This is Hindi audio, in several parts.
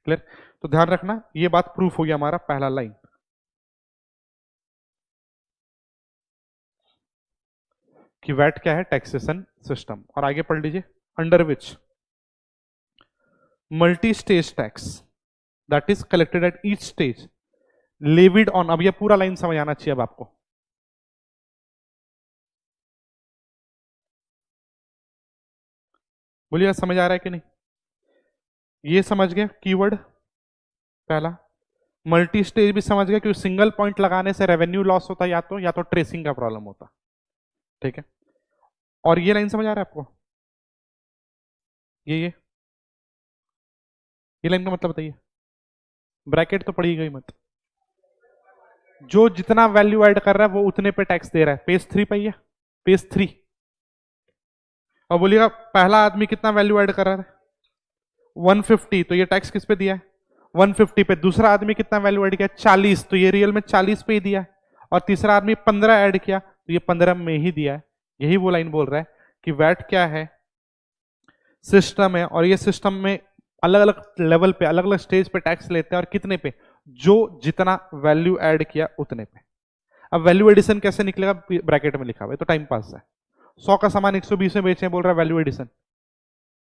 क्लियर? तो ध्यान रखना, ये बात प्रूफ हो गया हमारा पहला लाइन कि वैट क्या है, टैक्सेशन सिस्टम। और आगे पढ़ लीजिए, under which multi stage tax that is collected at each stage levied on. अब ये पूरा लाइन समझ आना चाहिए अब आपको। बोलिए समझ आ रहा है कि नहीं? ये समझ गए कीवर्ड पहला। मल्टी स्टेज भी समझ गए, क्योंकि सिंगल पॉइंट लगाने से रेवेन्यू लॉस होता है, या तो ट्रेसिंग का प्रॉब्लम होता। ठीक है, और ये लाइन समझ आ रहा है आपको? ये लाइन का मतलब बताइए। ब्रैकेट तो पड़ी गई मत। जो जितना वैल्यू ऐड कर रहा है वो उतने पे टैक्स दे रहा है। पेज 3 पे ही है, पेज 3। और बोलिएगा पहला आदमी कितना वैल्यू ऐड कर रहा है? 150, तो ये टैक्स किस पे दिया है? 150 पे। दूसरा आदमी कितना वैल्यू ऐड किया? 40, तो ये रियल में 40 पे ही दिया है। और तीसरा आदमी 15 ऐड किया, तो ये 15 में ही दिया है। यही वो लाइन बोल रहा है कि वैट क्या है, सिस्टम है, और ये सिस्टम में अलग अलग लेवल पे, अलग अलग स्टेज पे टैक्स लेते हैं। और कितने पे? जो जितना वैल्यू ऐड किया उतने पे। अब वैल्यू एडिशन कैसे निकलेगा? ब्रैकेट में लिखा हुआ है, तो टाइम पास है। 100 का सामान 120 में बेचे, बोल रहा है वैल्यू एडिशन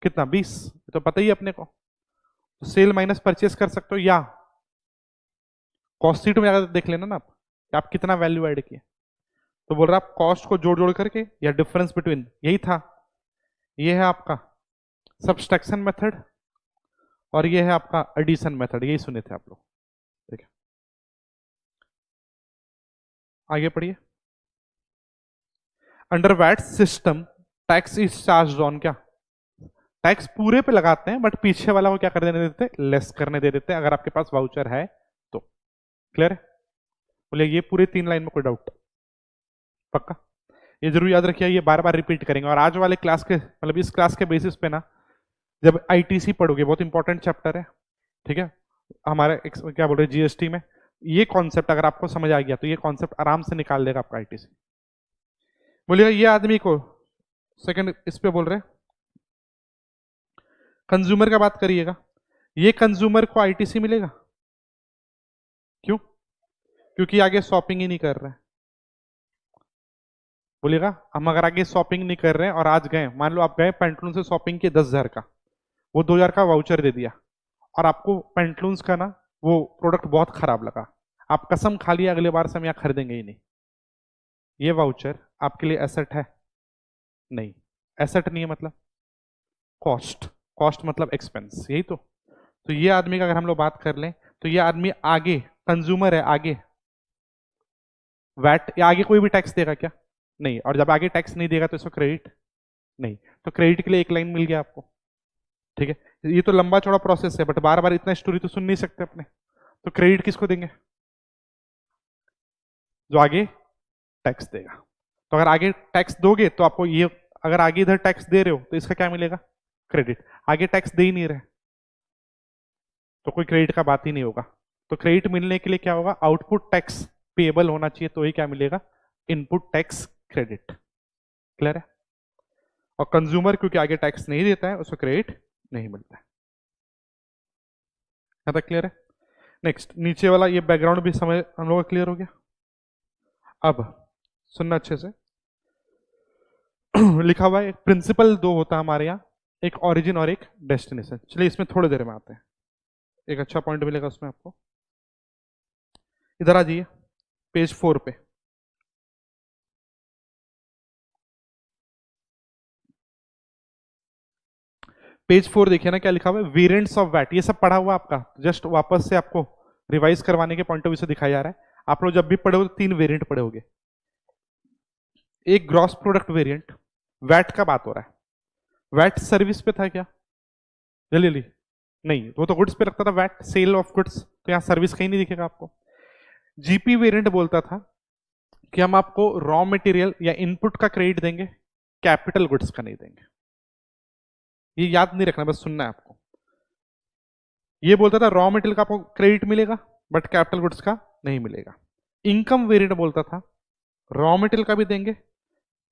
कितना? 20। तो पता ही अपने को, तो सेल माइनस परचेस कर सकते हो, या कॉस्ट शीट में जाकर देख लेना ना आप कि आप कितना वैल्यू ऐड किए। तो बोल रहा है आप कॉस्ट को जोड़ जोड़ करके, या डिफरेंस बिटवीन, यही था। ये है आपका सब्सट्रैक्शन मेथड, और ये है आपका एडिशन मेथड। यही सुने थे आप लोग। ठीक है, आगे पढ़िए। Under VAT system tax is charge on, क्या टैक्स पूरे पे लगाते हैं, बट पीछे वाला को क्या कर देने देते? लेस करने दे देते हैं, अगर आपके पास वाउचर है तो। क्लियर है? बोलिए ये पूरे 3 लाइन में कोई डाउट? पक्का? ये जरूर याद रखिए, ये बार बार रिपीट करेंगे। और आज वाले क्लास के, मतलब इस क्लास के बेसिस पे ना, जब आईटीसी पढ़ोगे, बहुत इंपॉर्टेंट चैप्टर है, ठीक है, हमारे क्या बोल रहे जीएसटी में, ये कॉन्सेप्ट अगर आपको समझ आ गया तो ये कॉन्सेप्ट आराम से निकाल देगा आपका आईटीसी। बोलिएगा ये आदमी को, सेकंड इस पे बोल रहे हैं कंज्यूमर का बात करिएगा, ये कंज्यूमर को आईटीसी मिलेगा? क्यों? क्योंकि आगे शॉपिंग ही नहीं कर रहे हैं। बोलिएगा हम अगर आगे शॉपिंग नहीं कर रहे हैं और आज गए, मान लो आप गए पेंटलून से शॉपिंग किए 10,000 का, वो 2,000 का वाउचर दे दिया, और आपको पेंटलून्स का ना वो प्रोडक्ट बहुत खराब लगा, आप कसम खा लिया अगले बार से हम यहाँ खरीदेंगे ही नहीं। ये वाउचर आपके लिए एसेट है? नहीं। एसेट नहीं है मतलब कॉस्ट, कॉस्ट मतलब एक्सपेंस, यही तो ये आदमी का अगर हम लोग बात कर लें, तो ये आदमी आगे कंज्यूमर है, आगे वैट या आगे कोई भी टैक्स देगा क्या? नहीं। और जब आगे टैक्स नहीं देगा तो इसको क्रेडिट नहीं। तो क्रेडिट के लिए एक लाइन मिल गया आपको। ठीक है, ये तो लंबा चौड़ा प्रोसेस है, बट बार बार इतना स्टोरी तो सुन नहीं सकते अपने। तो क्रेडिट किसको देंगे? जो आगे टैक्स देगा। तो अगर आगे टैक्स दोगे तो आपको ये, अगर आगे इधर टैक्स दे रहे हो तो इसका क्या मिलेगा? क्रेडिट। आगे टैक्स दे ही नहीं रहे तो कोई क्रेडिट का बात ही नहीं होगा। तो क्रेडिट मिलने के लिए क्या होगा? आउटपुट टैक्स पेएबल होना चाहिए, तो ही क्या मिलेगा? Input tax credit. क्लियर है? और कंज्यूमर क्योंकि आगे टैक्स नहीं देता है, उसको क्रेडिट नहीं मिलता है। यहाँ तक क्लियर है? नेक्स्ट, नीचे वाला ये बैकग्राउंड भी समझ हम लोग का क्लियर हो गया। अब सुनना अच्छे से। लिखा हुआ है एक प्रिंसिपल दो होता है हमारे यहाँ, एक ओरिजिन और एक डेस्टिनेशन। चलिए इसमें थोड़ी देर में आते हैं, एक अच्छा पॉइंट मिलेगा उसमें आपको। इधर आ जाइए पेज 4 पे। पेज 4 देखिए ना, क्या लिखा हुआ है? Variants of VAT. ये सब पढ़ा हुआ आपका, जस्ट वापस से आपको रिवाइज करवाने के पॉइंट ऑफ व्यू से दिखाया जा रहा है। आप लोग जब भी पढ़े हो 3 वेरिएंट पढ़े होगे। एक ग्रॉस प्रोडक्ट वेरिएंट, वैट का बात हो रहा है। वैट सर्विस पे था क्या? जल्दी नहीं, वो तो गुड्स पे रखता था वैट, सेल ऑफ गुड्स, तो यहाँ सर्विस कहीं नहीं दिखेगा आपको। जीपी वेरिएंट बोलता था कि हम आपको रॉ मटेरियल या इनपुट का क्रेडिट देंगे, कैपिटल गुड्स का नहीं देंगे। ये याद नहीं रखना, बस सुनना है आपको। ये बोलता था रॉ मटेरियल का आपको क्रेडिट मिलेगा बट कैपिटल गुड्स का नहीं मिलेगा। इनकम वेरिएंट बोलता था रॉ मटेरियल का भी देंगे,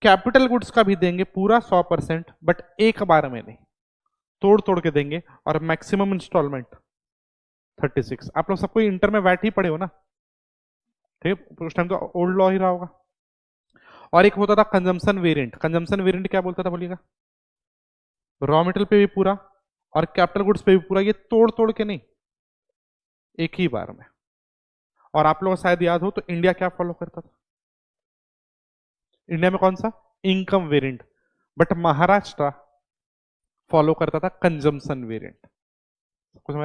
कैपिटल गुड्स का भी देंगे पूरा 100%, बट एक बार में नहीं, तोड़ तोड़ के देंगे, और मैक्सिमम इंस्टॉलमेंट 36। आप लोग सबको इंटर में वैट ही पढ़े हो ना, ठीक है, उस टाइम तो ओल्ड लॉ ही रहा होगा। और एक होता था कंजम्पशन वेरिएंट। कंजम्पशन वेरिएंट क्या बोलता था बोलिएगा? रॉ मेटेरियल पे भी पूरा और कैपिटल गुड्स पे भी पूरा, ये तोड़ तोड़ के नहीं, एक ही बार में। और आप लोगों को शायद याद हो तो इंडिया क्या फॉलो करता था? इंडिया में कौन सा? Income variant. But Maharashtra follow करता था कंजम्पशन वेरिएंट। कुछ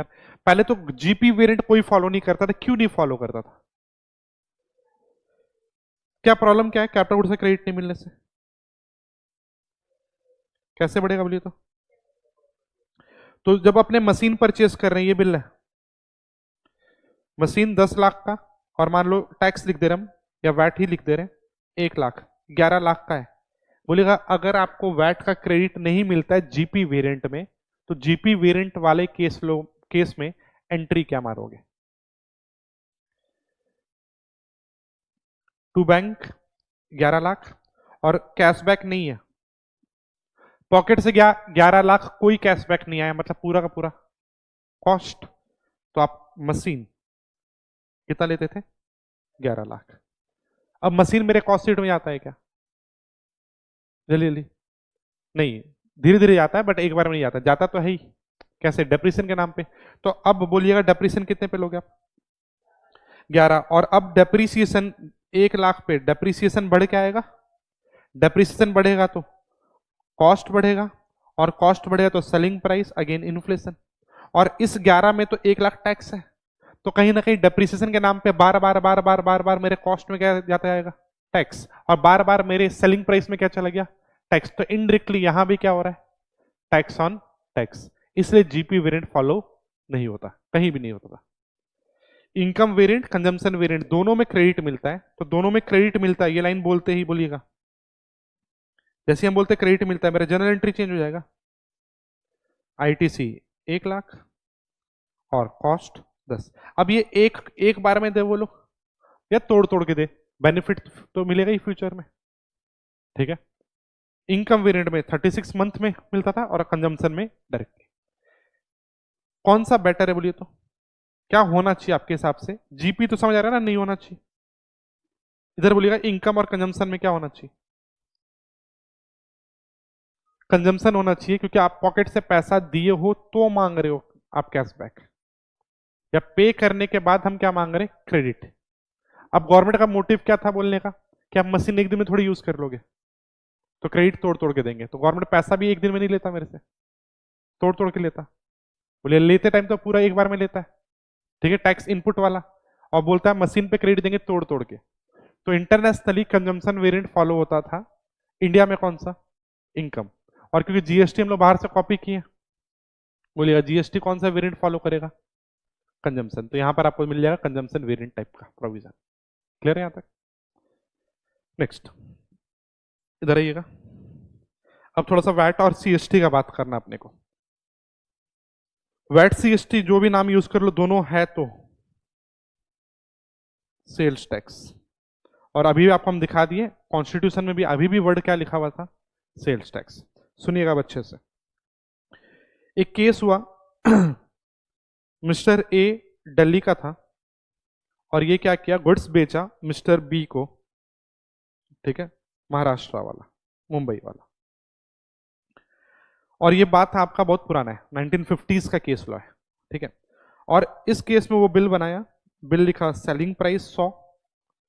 पहले तो जीपी वेरिएंट कोई फॉलो नहीं करता था। क्यों नहीं फॉलो करता था? क्या प्रॉब्लम क्या है कैपिटल गुड्स से क्रेडिट नहीं मिलने से? कैसे बढ़ेगा बोलिए तो जब अपने मशीन परचेस कर रहे हैं, ये बिल है, मशीन 10 लाख का, और मान लो टैक्स लिख दे रहे हम या वैट ही लिख दे रहे हैं 1 लाख, 11 लाख का है। बोलेगा अगर आपको वैट का क्रेडिट नहीं मिलता है जीपी वेरिएंट में, तो जीपी वेरिएंट वाले केस में एंट्री क्या मारोगे? टू बैंक 11 लाख और कैशबैक नहीं है, पॉकेट से 11 लाख, कोई कैशबैक नहीं आया, मतलब पूरा का पूरा कॉस्ट। तो आप मशीन कितना लेते थे? 11 लाख। अब मशीन मेरे कॉस्ट शीट में आता है क्या? जल्दी जल्दी नहीं, धीरे धीरे जाता है, बट एक बार में नहीं जाता, जाता तो है ही। कैसे? डेप्रिसिएशन के नाम पे। तो अब बोलिएगा डेप्रिसिएशन कितने पे लोगे आप? 11। और अब डेप्रिसिएशन 1 लाख पे डेप्रिसिएशन बढ़ के आएगा। डेप्रिसिएशन बढ़ेगा तो कॉस्ट बढ़ेगा, और कॉस्ट बढ़ेगा तो सेलिंग प्राइस, अगेन इन्फ्लेशन। और इस 11 में तो 1 लाख टैक्स है, तो कहीं ना कहीं डेप्रिसिएशन के नाम पे बार बार बार बार बार बार मेरे कॉस्ट में क्या जाता जाएगा? टैक्स। और बार बार मेरे सेलिंग प्राइस में क्या चला गया? टैक्स। तो इनडायरेक्टली यहां भी क्या हो रहा है? Tax on tax. इसलिए जीपी वेरिएंट फॉलो नहीं होता, कहीं भी नहीं होता था। इनकम वेरिएंट, कंजम्पशन वेरिएंट, दोनों में क्रेडिट मिलता है। तो दोनों में क्रेडिट मिलता है, ये लाइन बोलते ही बोलिएगा, जैसे हम बोलते हैं क्रेडिट मिलता है, मेरा जनरल एंट्री चेंज हो जाएगा। आईटीसी 1 लाख और कॉस्ट 10। अब ये एक बार में दे बोलो या तोड़ तोड़ के दे, बेनिफिट तो मिलेगा ही फ्यूचर में, ठीक है। इनकम वेरिएंट में 36 मंथ में मिलता था और कंजम्पशन में डायरेक्टली। कौन सा बेटर है बोलिए तो? क्या होना चाहिए आपके हिसाब से? जीपी तो समझ आ रहा है ना, नहीं होना चाहिए। इधर बोलिएगा इनकम और कंजम्पशन में क्या होना चाहिए? कंजम्पशन होना चाहिए, क्योंकि आप पॉकेट से पैसा दिए हो तो मांग रहे हो आप कैशबैक, या पे करने के बाद हम क्या मांग रहे हैं? क्रेडिट। अब गवर्नमेंट का मोटिव क्या था बोलने का? कि आप मशीन एक दिन में थोड़ी यूज कर लोगे, तो क्रेडिट तोड़ तोड़ के देंगे। तो गवर्नमेंट पैसा भी एक दिन में नहीं लेता मेरे से, तोड़ तोड़ के लेता। बोले लेते टाइम तो पूरा एक बार में लेता है, ठीक है, टैक्स इनपुट वाला, और बोलता है मशीन पे क्रेडिट देंगे तोड़ तोड़ के। तो इंटरनेशनली कंजम्पशन वेरिएंट फॉलो होता था, इंडिया में कौन सा? इनकम। और क्योंकि जीएसटी हम लोग बाहर से कॉपी किए, बोलिएगा जीएसटी कौन सा वेरिएंट फॉलो करेगा? कंजम्पशन। तो यहां पर आपको मिल जाएगा कंजम्पशन वेरिएंट टाइप का प्रोविजन। क्लियर है यहां तक? नेक्स्ट, इधर आइएगा। अब थोड़ा सा वैट और सीएसटी का बात करना अपने को। वैट सीएसटी जो भी नाम यूज कर लो, दोनों है तो सेल्स टैक्स। और अभी भी आपको हम दिखा दिए, कॉन्स्टिट्यूशन में भी अभी भी वर्ड क्या लिखा हुआ था? Sales tax. सुनिएगा अच्छे से। एक केस हुआ मिस्टर ए दिल्ली का था, और ये क्या किया? गुड्स बेचा मिस्टर बी को, ठीक है, महाराष्ट्र वाला, मुंबई वाला। और ये बात आपका बहुत पुराना है, 1950s का केस लॉ है, ठीक है। और इस केस में वो बिल बनाया, बिल लिखा सेलिंग प्राइस 100,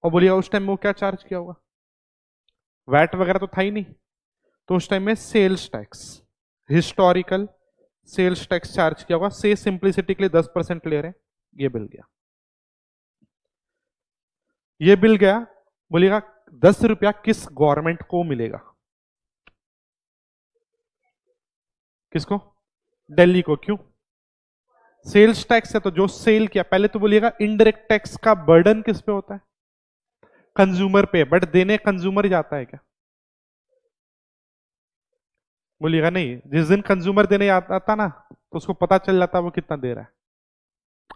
और बोलिए उस टाइम में वो क्या चार्ज किया होगा? वैट वगैरह तो था ही नहीं, तो उस टाइम में sales tax, historical sales tax charge किया होगा। से सिंप्लिसिटी के लिए 10% ले रहे हैं। ये बिल गया, ये बिल गया। बोलिएगा 10 रुपया किस गवर्नमेंट को मिलेगा? किसको? दिल्ली को। क्यों? सेल्स टैक्स है, तो जो सेल किया। पहले तो बोलिएगा इनडायरेक्ट टैक्स का बर्डन किस पे होता है? कंज्यूमर पे, बट देने कंज्यूमर ही जाता है क्या? बोलिएगा नहीं, जिस दिन कंज्यूमर देने आता ना, तो उसको पता चल जाता वो कितना दे रहा है।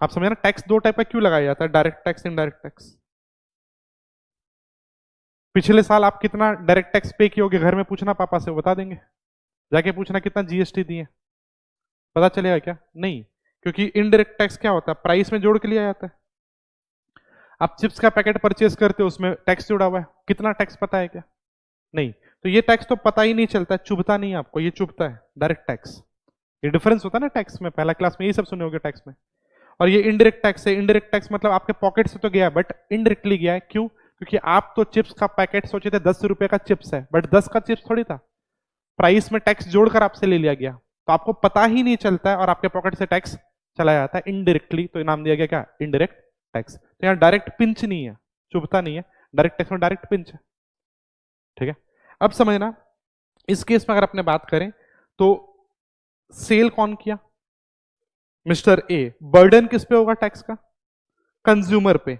आप समझे ना? टैक्स दो टाइप का क्यों लगाया जाता है, डायरेक्ट टैक्स, इनडायरेक्ट टैक्स। पिछले साल आप कितना डायरेक्ट टैक्स पे किए होगे, घर में पूछना, पापा से, वो बता देंगे। जाके पूछना कितना जीएसटी दिए, पता चलेगा क्या? नहीं। क्योंकि इनडायरेक्ट टैक्स क्या होता है, प्राइस में जोड़ के लिया जाता है। आप चिप्स का पैकेट परचेज करते हो, उसमें टैक्स जुड़ा हुआ है, कितना टैक्स पता है क्या? नहीं। तो ये टैक्स तो पता ही नहीं चलता, चुभता नहीं आपको, ये चुभता है डायरेक्ट टैक्स। ये डिफरेंस होता है ना टैक्स में, पहला क्लास में यही सब सुने होंगे टैक्स में। और ये इनडायरेक्ट टैक्स है। इनडायरेक्ट टैक्स मतलब आपके पॉकेट से तो गया बट इनडायरेक्टली गया है। क्यों? क्योंकि आप तो चिप्स का पैकेट सोचे थे 10 रुपए का चिप्स है, बट 10 का चिप्स थोड़ी था, प्राइस में टैक्स जोड़कर आपसे ले लिया गया, तो आपको पता ही नहीं चलता है और आपके पॉकेट से टैक्स चला जाता है इनडायरेक्टली, तो नाम दिया गया क्या? Indirect tax. तो यहाँ डायरेक्ट पिंच नहीं है, चुभता नहीं है, डायरेक्ट टैक्स में डायरेक्ट पिंच है। ठीक है, अब समझना, इस केस में अगर अपने बात करें तो सेल कौन किया? Mister A. बर्डन किस पे होगा टैक्स का? कंज्यूमर पे।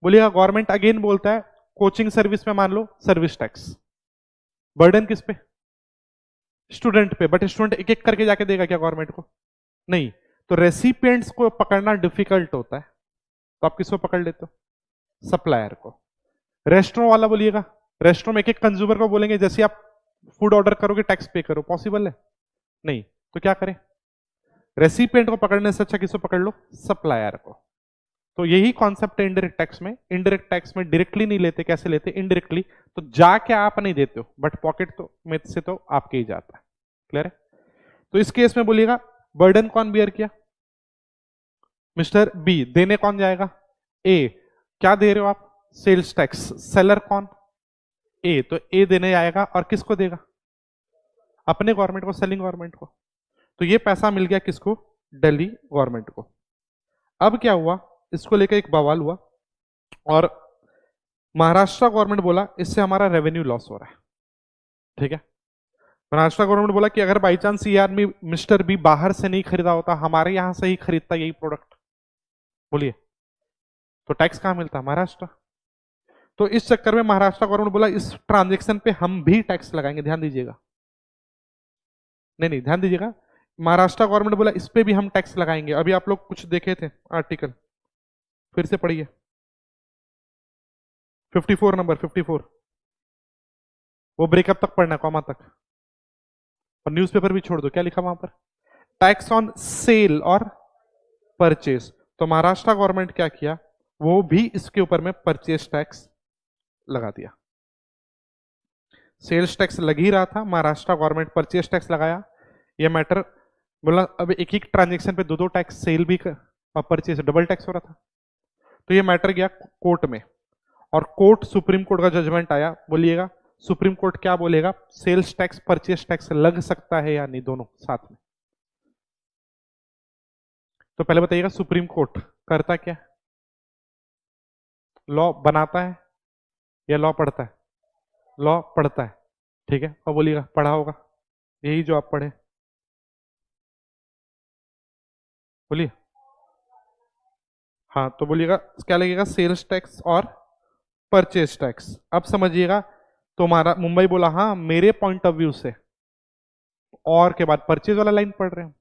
बोलिएगा गवर्नमेंट अगेन बोलता है कोचिंग सर्विस में मान लो सर्विस टैक्स, बर्डन किस पे? स्टूडेंट पे। बट स्टूडेंट एक एक करके जाके देगा क्या गवर्नमेंट को? नहीं। तो रेसिपिएंट्स को पकड़ना डिफिकल्ट होता है, तो आप किसको पकड़ लेते हो? सप्लायर को। रेस्टोरेंट वाला बोलिएगा, रेस्टोरेंट में एक एक कंज्यूमर को बोलेंगे जैसे आप फूड ऑर्डर करोगे टैक्स पे करो, पॉसिबल है? नहीं। तो क्या करें? रेसिपिएंट को पकड़ने से अच्छा किसको पकड़ लो? सप्लायर को। तो यही कॉन्सेप्ट है इंडायरेक्ट टैक्स में। इंडायरेक्ट टैक्स में डायरेक्टली नहीं लेते, कैसे लेते? इनडायरेक्टली। तो जाके आप नहीं देते हो, बट पॉकेट तो में से तो आपके ही जाता है। क्लियर है? तो इस केस में बोलिएगा बर्डन कौन बियर किया? Mister B. देने कौन जाएगा? ए। क्या दे रहे हो आप? Sales tax. सेलर कौन? ए। तो ए देने आएगा और किसको देगा? अपने गवर्नमेंट को, सेलिंग गवर्नमेंट को। तो ये पैसा मिल गया किसको? दिल्ली गवर्नमेंट को। अब क्या हुआ, इसको लेकर एक बवाल हुआ और महाराष्ट्र गवर्नमेंट बोला इससे हमारा रेवेन्यू लॉस हो रहा है। ठीक है, महाराष्ट्र गवर्नमेंट बोला कि अगर बाई चांस ये आदमी मिस्टर बी बाहर से नहीं खरीदा होता, हमारे यहां से ही खरीदता यही प्रोडक्ट, बोलिए तो टैक्स कहां मिलता? महाराष्ट्र। तो इस चक्कर में महाराष्ट्र गवर्नमेंट बोला इस ट्रांजेक्शन पे हम भी टैक्स लगाएंगे। ध्यान दीजिएगा, नहीं ध्यान दीजिएगा, महाराष्ट्र गवर्नमेंट बोला इस पे भी हम टैक्स लगाएंगे। अभी आप लोग कुछ देखे थे आर्टिकल, फिर से पढ़िए 54 नंबर 54, वो ब्रेकअप तक पढ़ना, कॉमा तक, और न्यूज़पेपर भी छोड़ दो। क्या लिखा वहां पर? टैक्स ऑन सेल और परचेज। तो महाराष्ट्र गवर्नमेंट क्या किया, वो भी इसके ऊपर में परचेज टैक्स लगा दिया। सेल्स टैक्स लग ही रहा था, महाराष्ट्र गवर्नमेंट परचेज टैक्स लगाया। ये मैटर बोला अब एक ही ट्रांजेक्शन पे दो दो टैक्स, सेल भी और परचेज, डबल टैक्स हो रहा था। तो ये मैटर गया कोर्ट में और कोर्ट, सुप्रीम कोर्ट का जजमेंट आया। बोलिएगा सुप्रीम कोर्ट क्या बोलेगा? सेल्स टैक्स परचेज टैक्स लग सकता है या नहीं, दोनों साथ में। तो पहले बताइएगा सुप्रीम कोर्ट करता क्या? लॉ बनाता है या लॉ पढ़ता है? लॉ पढ़ता है। ठीक है, और बोलिएगा पढ़ा होगा यही जो आप पढ़े, बोलिए। हाँ, तो बोलिएगा क्या लगेगा? सेल्स टैक्स और परचेज टैक्स। अब समझिएगा, तुम्हारा मुंबई बोला हाँ मेरे पॉइंट ऑफ व्यू से, और के बाद परचेज वाला लाइन पढ़ रहे हैं।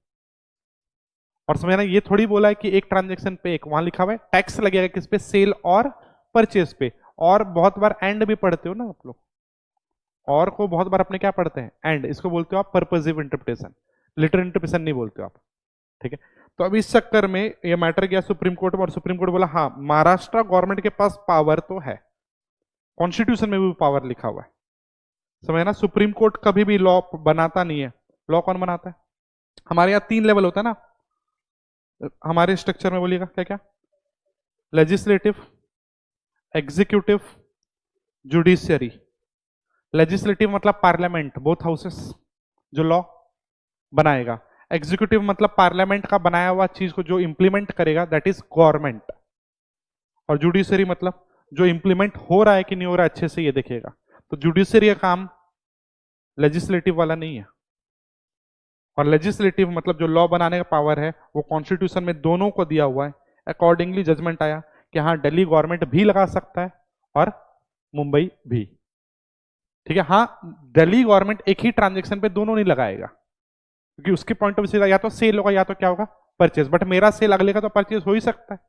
और समझना, ये थोड़ी बोला है कि एक ट्रांजेक्शन पे एक, वहां लिखा हुआ है टैक्स लगेगा किस पे? सेल और परचेज पे। और बहुत बार एंड भी पढ़ते हो ना आप लोग, और को बहुत बार अपने क्या पढ़ते हैं? एंड। इसको बोलते हो आप पर्पसिव इंटरप्रिटेशन, लिटरल इंटरप्रिटेशन नहीं बोलते हो आप। ठीक है, तो अब इस चक्कर में ये मैटर गया सुप्रीम कोर्ट में और सुप्रीम कोर्ट बोला हाँ महाराष्ट्र गवर्नमेंट के पास पावर तो है, कॉन्स्टिट्यूशन में भी पावर लिखा हुआ है। समझना, सुप्रीम कोर्ट कभी भी लॉ बनाता नहीं है। लॉ कौन बनाता है? हमारे यहाँ 3 लेवल होता है ना हमारे स्ट्रक्चर में, बोलिएगा क्या क्या? Legislative, executive, judiciary. लेजिस्लेटिव मतलब पार्लियामेंट, बोथ हाउसेस जो लॉ बनाएगा। एग्जीक्यूटिव मतलब पार्लियामेंट का बनाया हुआ चीज को जो इंप्लीमेंट करेगा, दैट इज गवर्नमेंट। और जुडिशियरी मतलब जो इंप्लीमेंट हो रहा है कि नहीं हो रहा है अच्छे से ये देखेगा। तो जुडिशियरी का काम लेजिस्लेटिव वाला नहीं है। और लेजिस्लेटिव मतलब जो लॉ बनाने का पावर है वो कॉन्स्टिट्यूशन में दोनों को दिया हुआ है। अकॉर्डिंगली जजमेंट आया कि हाँ दिल्ली गवर्नमेंट भी लगा सकता है और मुंबई भी। ठीक है, हाँ दिल्ली गवर्नमेंट एक ही ट्रांजेक्शन पे दोनों नहीं लगाएगा, क्योंकि उसके पॉइंट ऑफ व्यू से या तो सेल होगा या तो क्या होगा? परचेज। बट मेरा सेल अगले का तो परचेज हो ही सकता है,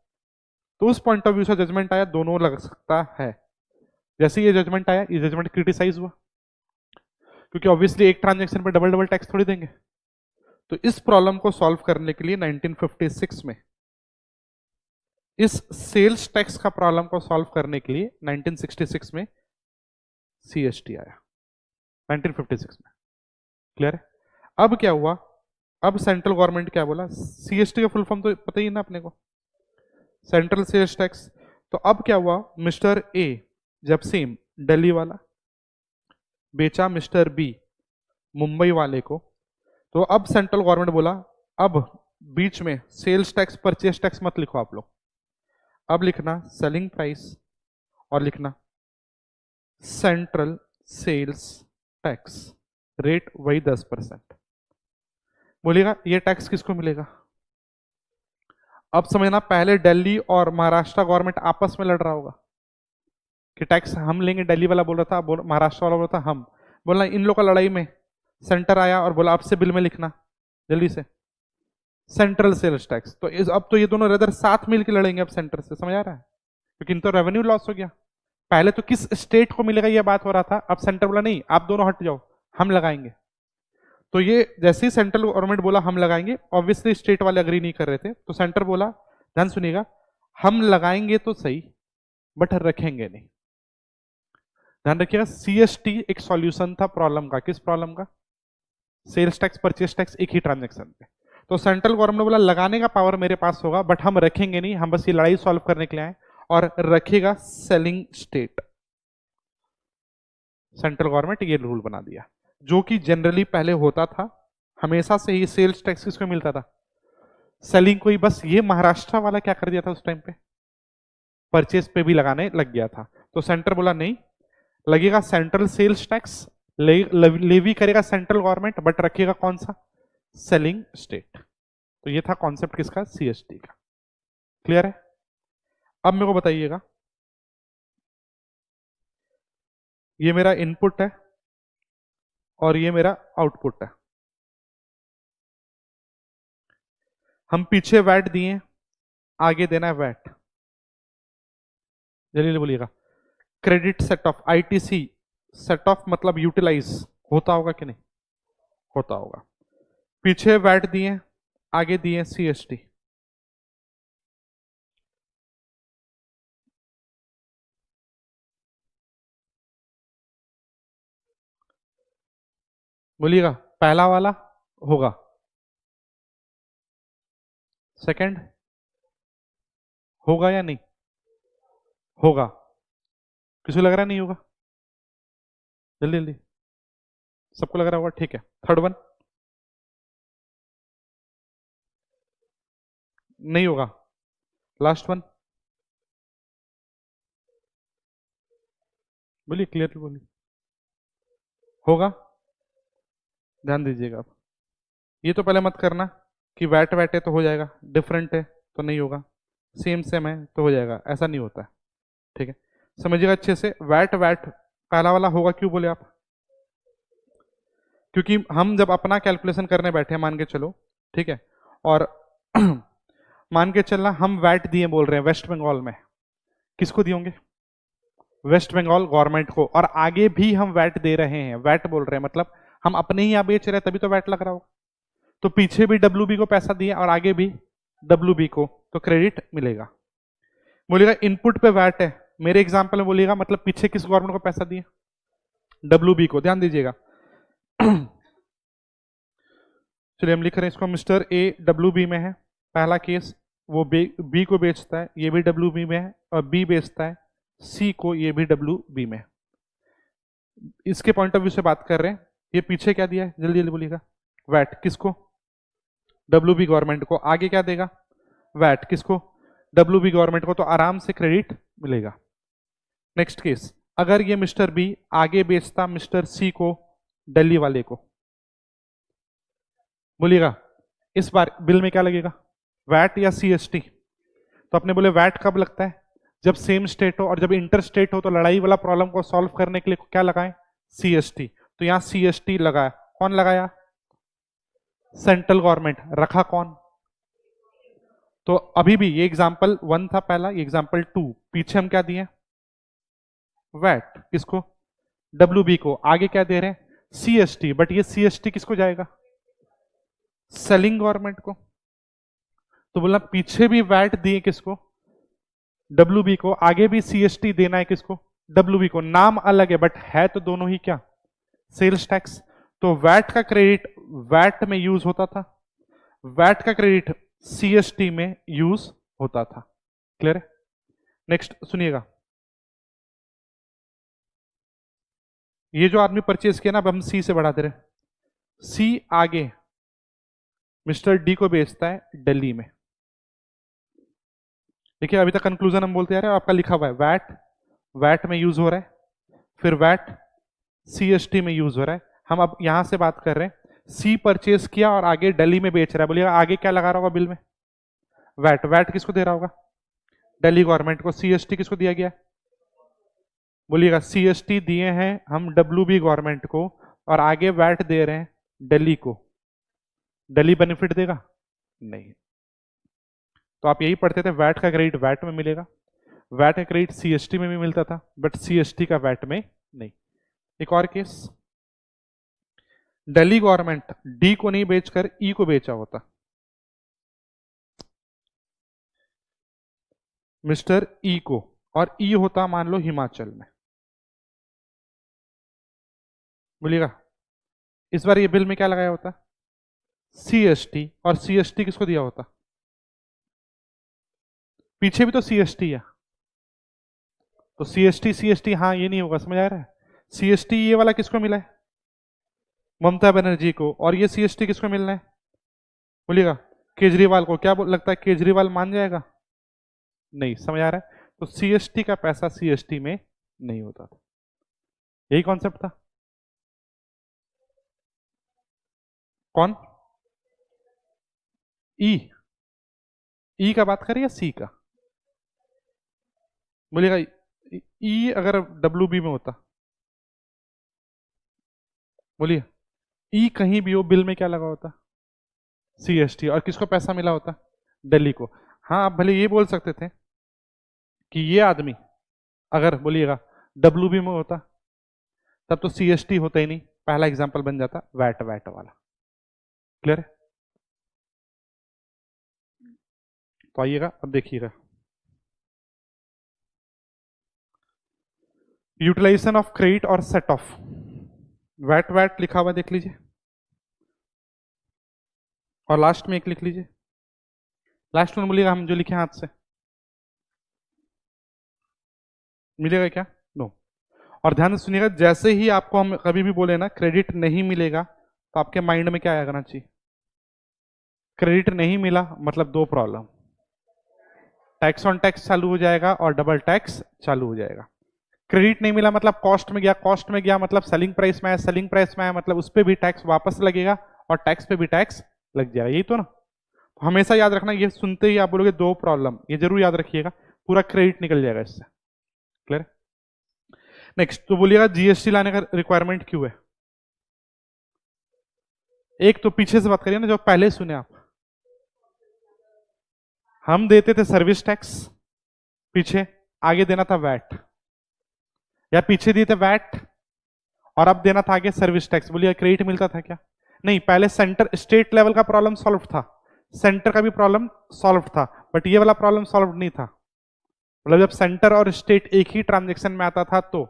तो उस पॉइंट ऑफ व्यू से जजमेंट आया दोनों लग सकता है। जैसे ये जजमेंट आया, ये जजमेंट क्रिटिसाइज हुआ, क्योंकि ऑब्वियसली एक ट्रांजेक्शन पे डबल डबल टैक्स थोड़ी देंगे। तो इस प्रॉब्लम को सॉल्व करने के लिए 1956 में, इस सेल्स टैक्स का प्रॉब्लम को सॉल्व करने के लिए 1966 में सीएसटी आया, 1956 में। क्लियर है? अब क्या हुआ, अब सेंट्रल गवर्नमेंट क्या बोला, सीएसटी का फुल फॉर्म तो पता ही है ना अपने को, सेंट्रल सेल्स टैक्स। तो अब क्या हुआ, मिस्टर ए जब सेम दिल्ली वाला बेचा मिस्टर बी मुंबई वाले को, तो अब सेंट्रल गवर्नमेंट बोला अब बीच में सेल्स टैक्स परचेस टैक्स मत लिखो आप लोग, अब लिखना सेलिंग प्राइस और लिखना सेंट्रल सेल्स टैक्स, रेट वही 10%। बोलिएगा ये टैक्स किसको मिलेगा? अब समझना, पहले दिल्ली और महाराष्ट्र गवर्नमेंट आपस में लड़ रहा होगा कि टैक्स हम लेंगे, दिल्ली वाला बोल रहा था, महाराष्ट्र वाला बोल रहा था हम, बोला इन लोगों का लड़ाई में सेंटर आया और बोला आपसे बिल में लिखना जल्दी से सेंट्रल सेल्स टैक्स। तो अब तो ये दोनों रेदर साथ मिलकर लड़ेंगे अब सेंटर से, समझ आ रहा है? क्योंकि इनको रेवेन्यू लॉस हो गया। पहले तो किस स्टेट को मिलेगा ये बात हो रहा था, अब सेंटर बोला नहीं आप दोनों हट जाओ हम लगाएंगे। तो ये जैसे ही सेंट्रल गवर्नमेंट बोला हम लगाएंगे, ऑब्वियसली स्टेट वाले अग्री नहीं कर रहे थे, तो सेंटर बोला ध्यान सुनिएगा, हम लगाएंगे तो सही बट रखेंगे नहीं। ध्यान रखिएगा, सीएसटी एक सॉल्यूशन था प्रॉब्लम का। किस प्रॉब्लम का? सेल्स टैक्स परचेस टैक्स एक ही ट्रांजैक्शन पे। तो सेंट्रल गवर्नमेंट बोला लगाने का पावर मेरे पास होगा बट हम रखेंगे नहीं, हम बस ये लड़ाई सॉल्व करने के लिए आए, और रखेगा सेलिंग स्टेट। सेंट्रल गवर्नमेंट ये रूल बना दिया, जो कि जनरली पहले होता था, हमेशा से ही सेल्स टैक्स किसको मिलता था? सेलिंग को ही। बस ये महाराष्ट्र वाला क्या कर दिया था उस टाइम पे, परचेस पे भी लगाने लग गया था। तो सेंटर बोला नहीं, लगेगा सेंट्रल सेल्स टैक्स, लेवी करेगा सेंट्रल गवर्नमेंट बट रखेगा कौन सा? Selling state. तो ये था कॉन्सेप्ट किसका? सीएसटी का। क्लियर है? अब मेरे को बताइएगा, ये मेरा इनपुट है और ये मेरा आउटपुट है। हम पीछे वैट दिए, आगे देना है वैट। जल्दी बोलिएगा, credit set of, ITC set of मतलब यूटिलाइज होता होगा कि नहीं? होता होगा। पीछे वैट दिए, आगे दिए सीएसटी। बोलिएगा पहला वाला होगा, सेकंड होगा या नहीं होगा? किसी लग रहा नहीं होगा? जल्दी जल्दी, सबको लग रहा होगा, ठीक है। थर्ड वन नहीं होगा, लास्ट वन बोलिए, क्लियर बोलिए, होगा? ध्यान दीजिएगा आप, ये तो पहले मत करना कि वैट वैट है तो हो जाएगा, डिफरेंट है तो नहीं होगा, सेम सेम है तो हो जाएगा, ऐसा नहीं होता है। ठीक है, समझिएगा अच्छे से। वैट वैट पहला वाला होगा, क्यों बोले आप? क्योंकि हम जब अपना कैलकुलेशन करने बैठे, मान के चलो, ठीक है, और मान के चलना हम वैट दिए बोल रहे हैं वेस्ट बंगाल में, किसको दिए होंगे? वेस्ट बंगाल गवर्नमेंट को। और आगे भी हम वैट दे रहे हैं, वैट बोल रहे हैं मतलब हम अपने ही यहाँ बेच रहे हैं, तभी तो वैट लग रहा होगा। तो पीछे भी डब्ल्यूबी को पैसा दिए और आगे भी डब्ल्यूबी को, तो क्रेडिट मिलेगा। बोलिएगा इनपुट पे वैट है, मेरे एग्जांपल में बोलिएगा मतलब पीछे किस गवर्नमेंट को पैसा दिए? डब्ल्यूबी को। ध्यान दीजिएगा, चलिए हम लिख रहे हैं इसको, मिस्टर ए डब्ल्यूबी में है, पहला केस, वो बी को बेचता है, ये भी डब्ल्यूबी में है, और बी बेचता है सी को, ये भी डब्ल्यूबी में है। इसके पॉइंट ऑफ व्यू से बात कर रहे हैं। ये पीछे क्या दिया है? जल्दी जल्दी बोलिएगा, वैट किसको? डब्ल्यूबी गवर्नमेंट को। आगे क्या देगा? वैट किसको? डब्ल्यूबी गवर्नमेंट को। तो आराम से क्रेडिट मिलेगा। नेक्स्ट केस, अगर ये मिस्टर बी आगे बेचता मिस्टर सी को, दिल्ली वाले को, बोलिएगा इस बार बिल में क्या लगेगा, वैट या सीएसटी? तो अपने बोले वैट कब लगता है? जब सेम स्टेट हो, और जब इंटर स्टेट हो तो लड़ाई वाला प्रॉब्लम को सॉल्व करने के लिए क्या लगाएं? सीएसटी। तो यहां सीएसटी लगाया, कौन लगाया? Central government. रखा कौन? तो अभी भी ये एग्जाम्पल 1 था पहला, ये एग्जाम्पल 2, पीछे हम क्या दिए? वैट किसको? डब्ल्यूबी को। आगे क्या दे रहे हैं? सीएसटी। बट ये सीएसटी किसको जाएगा? सेलिंग गवर्नमेंट को, तो बोला पीछे भी वैट दिए किसको, डब्ल्यूबी को, आगे भी सीएसटी देना है किसको, डब्ल्यूबी को। नाम अलग है बट है तो दोनों ही क्या, सेल्स टैक्स। तो वैट का क्रेडिट वैट में यूज होता था, वैट का क्रेडिट सीएसटी में यूज होता था। क्लियर है? नेक्स्ट सुनिएगा, ये जो आदमी परचेज किया ना, अब हम सी से बढ़ा दे रहे, सी आगे मिस्टर डी को बेचता है दिल्ली में। देखिए अभी तक कंक्लूजन हम बोलते आ रहे हैं, आपका लिखा हुआ है वैट, वैट में यूज हो रहा है, फिर वैट सीएसटी में यूज हो रहा है। हम अब यहां से बात कर रहे हैं, सी परचेज किया और आगे दिल्ली में बेच रहा है, बोलिएगा आगे क्या लगा रहा होगा बिल में, वैट। वैट किसको दे रहा होगा, दिल्ली गवर्नमेंट को। सीएसटी किसको दिया गया, बोलिएगा सीएसटी दिए हैं हम डब्ल्यूबी गवर्नमेंट को, और आगे वैट दे रहे हैं दिल्ली को। दिल्ली बेनिफिट देगा नहीं, तो आप यही पढ़ते थे वैट का क्रेडिट वैट में मिलेगा, वैट का क्रेडिट सीएसटी में भी मिलता था बट सीएसटी का वैट में नहीं। एक और केस, दिल्ली गवर्नमेंट डी को नहीं बेचकर ई को बेचा होता, मिस्टर ई को, और ई होता मान लो हिमाचल में, बोलिएगा इस बार ये बिल में क्या लगाया होता, सीएसटी, और सीएसटी किसको दिया होता, पीछे भी तो सीएसटी है, तो सीएसटी सीएसटी, हाँ ये नहीं होगा, समझ आ रहा है। सीएसटी ये वाला किसको मिला है, ममता बनर्जी को, और ये सीएसटी किसको मिलना है, बोलिएगा केजरीवाल को। क्या लगता है केजरीवाल मान जाएगा, नहीं, समझ आ रहा है। तो सीएसटी का पैसा सीएसटी में नहीं होता था, यही कॉन्सेप्ट था। कौन, ई का बात करिए, सी का, बोलिएगा ई अगर डब्ल्यू बी में होता, बोलिए ई कहीं भी हो बिल में क्या लगा होता, सीएसटी, और किसको पैसा मिला होता, दिल्ली को। हाँ आप भले ये बोल सकते थे कि ये आदमी अगर बोलिएगा डब्ल्यू बी में होता तब तो सीएसटी होता ही नहीं, पहला एग्जांपल बन जाता वैट, वैट वाला। क्लियर है? तो आइएगा अब देखिएगा, यूटिलाइजेशन ऑफ क्रेडिट और सेट ऑफ, वैट वैट लिखा हुआ देख लीजिए, और लास्ट में एक लिख लीजिए, लास्ट में बोलिएगा हम जो लिखे हाथ से, मिलेगा क्या, नो। और ध्यान से सुनिएगा, जैसे ही आपको हम कभी भी बोले ना क्रेडिट नहीं मिलेगा, तो आपके माइंड में क्या आना चाहिए, क्रेडिट नहीं मिला मतलब दो प्रॉब्लम, टैक्स ऑन टैक्स चालू हो जाएगा और डबल टैक्स चालू हो जाएगा। क्रेडिट नहीं मिला मतलब कॉस्ट में गया, कॉस्ट में गया मतलब सेलिंग प्राइस में आया, सेलिंग प्राइस में आया मतलब उस पर भी टैक्स वापस लगेगा, और टैक्स पे भी टैक्स लग जाएगा, यही तो ना। तो हमेशा याद रखना, ये सुनते ही आप बोलोगे दो प्रॉब्लम, ये जरूर याद रखिएगा, पूरा क्रेडिट निकल जाएगा इससे। क्लियर? नेक्स्ट तो बोलिएगा जीएसटी लाने का रिक्वायरमेंट क्यों है। एक तो पीछे से बात करिए ना, जो पहले सुने आप, हम देते थे सर्विस टैक्स, पीछे आगे देना था वैट, या पीछे दिए थे वैट और अब देना था आगे सर्विस टैक्स, बोलिए क्रेडिट मिलता था क्या, नहीं। पहले सेंटर स्टेट लेवल का प्रॉब्लम सॉल्व था, सेंटर का भी प्रॉब्लम सॉल्व था, बट ये वाला प्रॉब्लम सॉल्व नहीं था। मतलब जब सेंटर और स्टेट एक ही ट्रांजेक्शन में आता था तो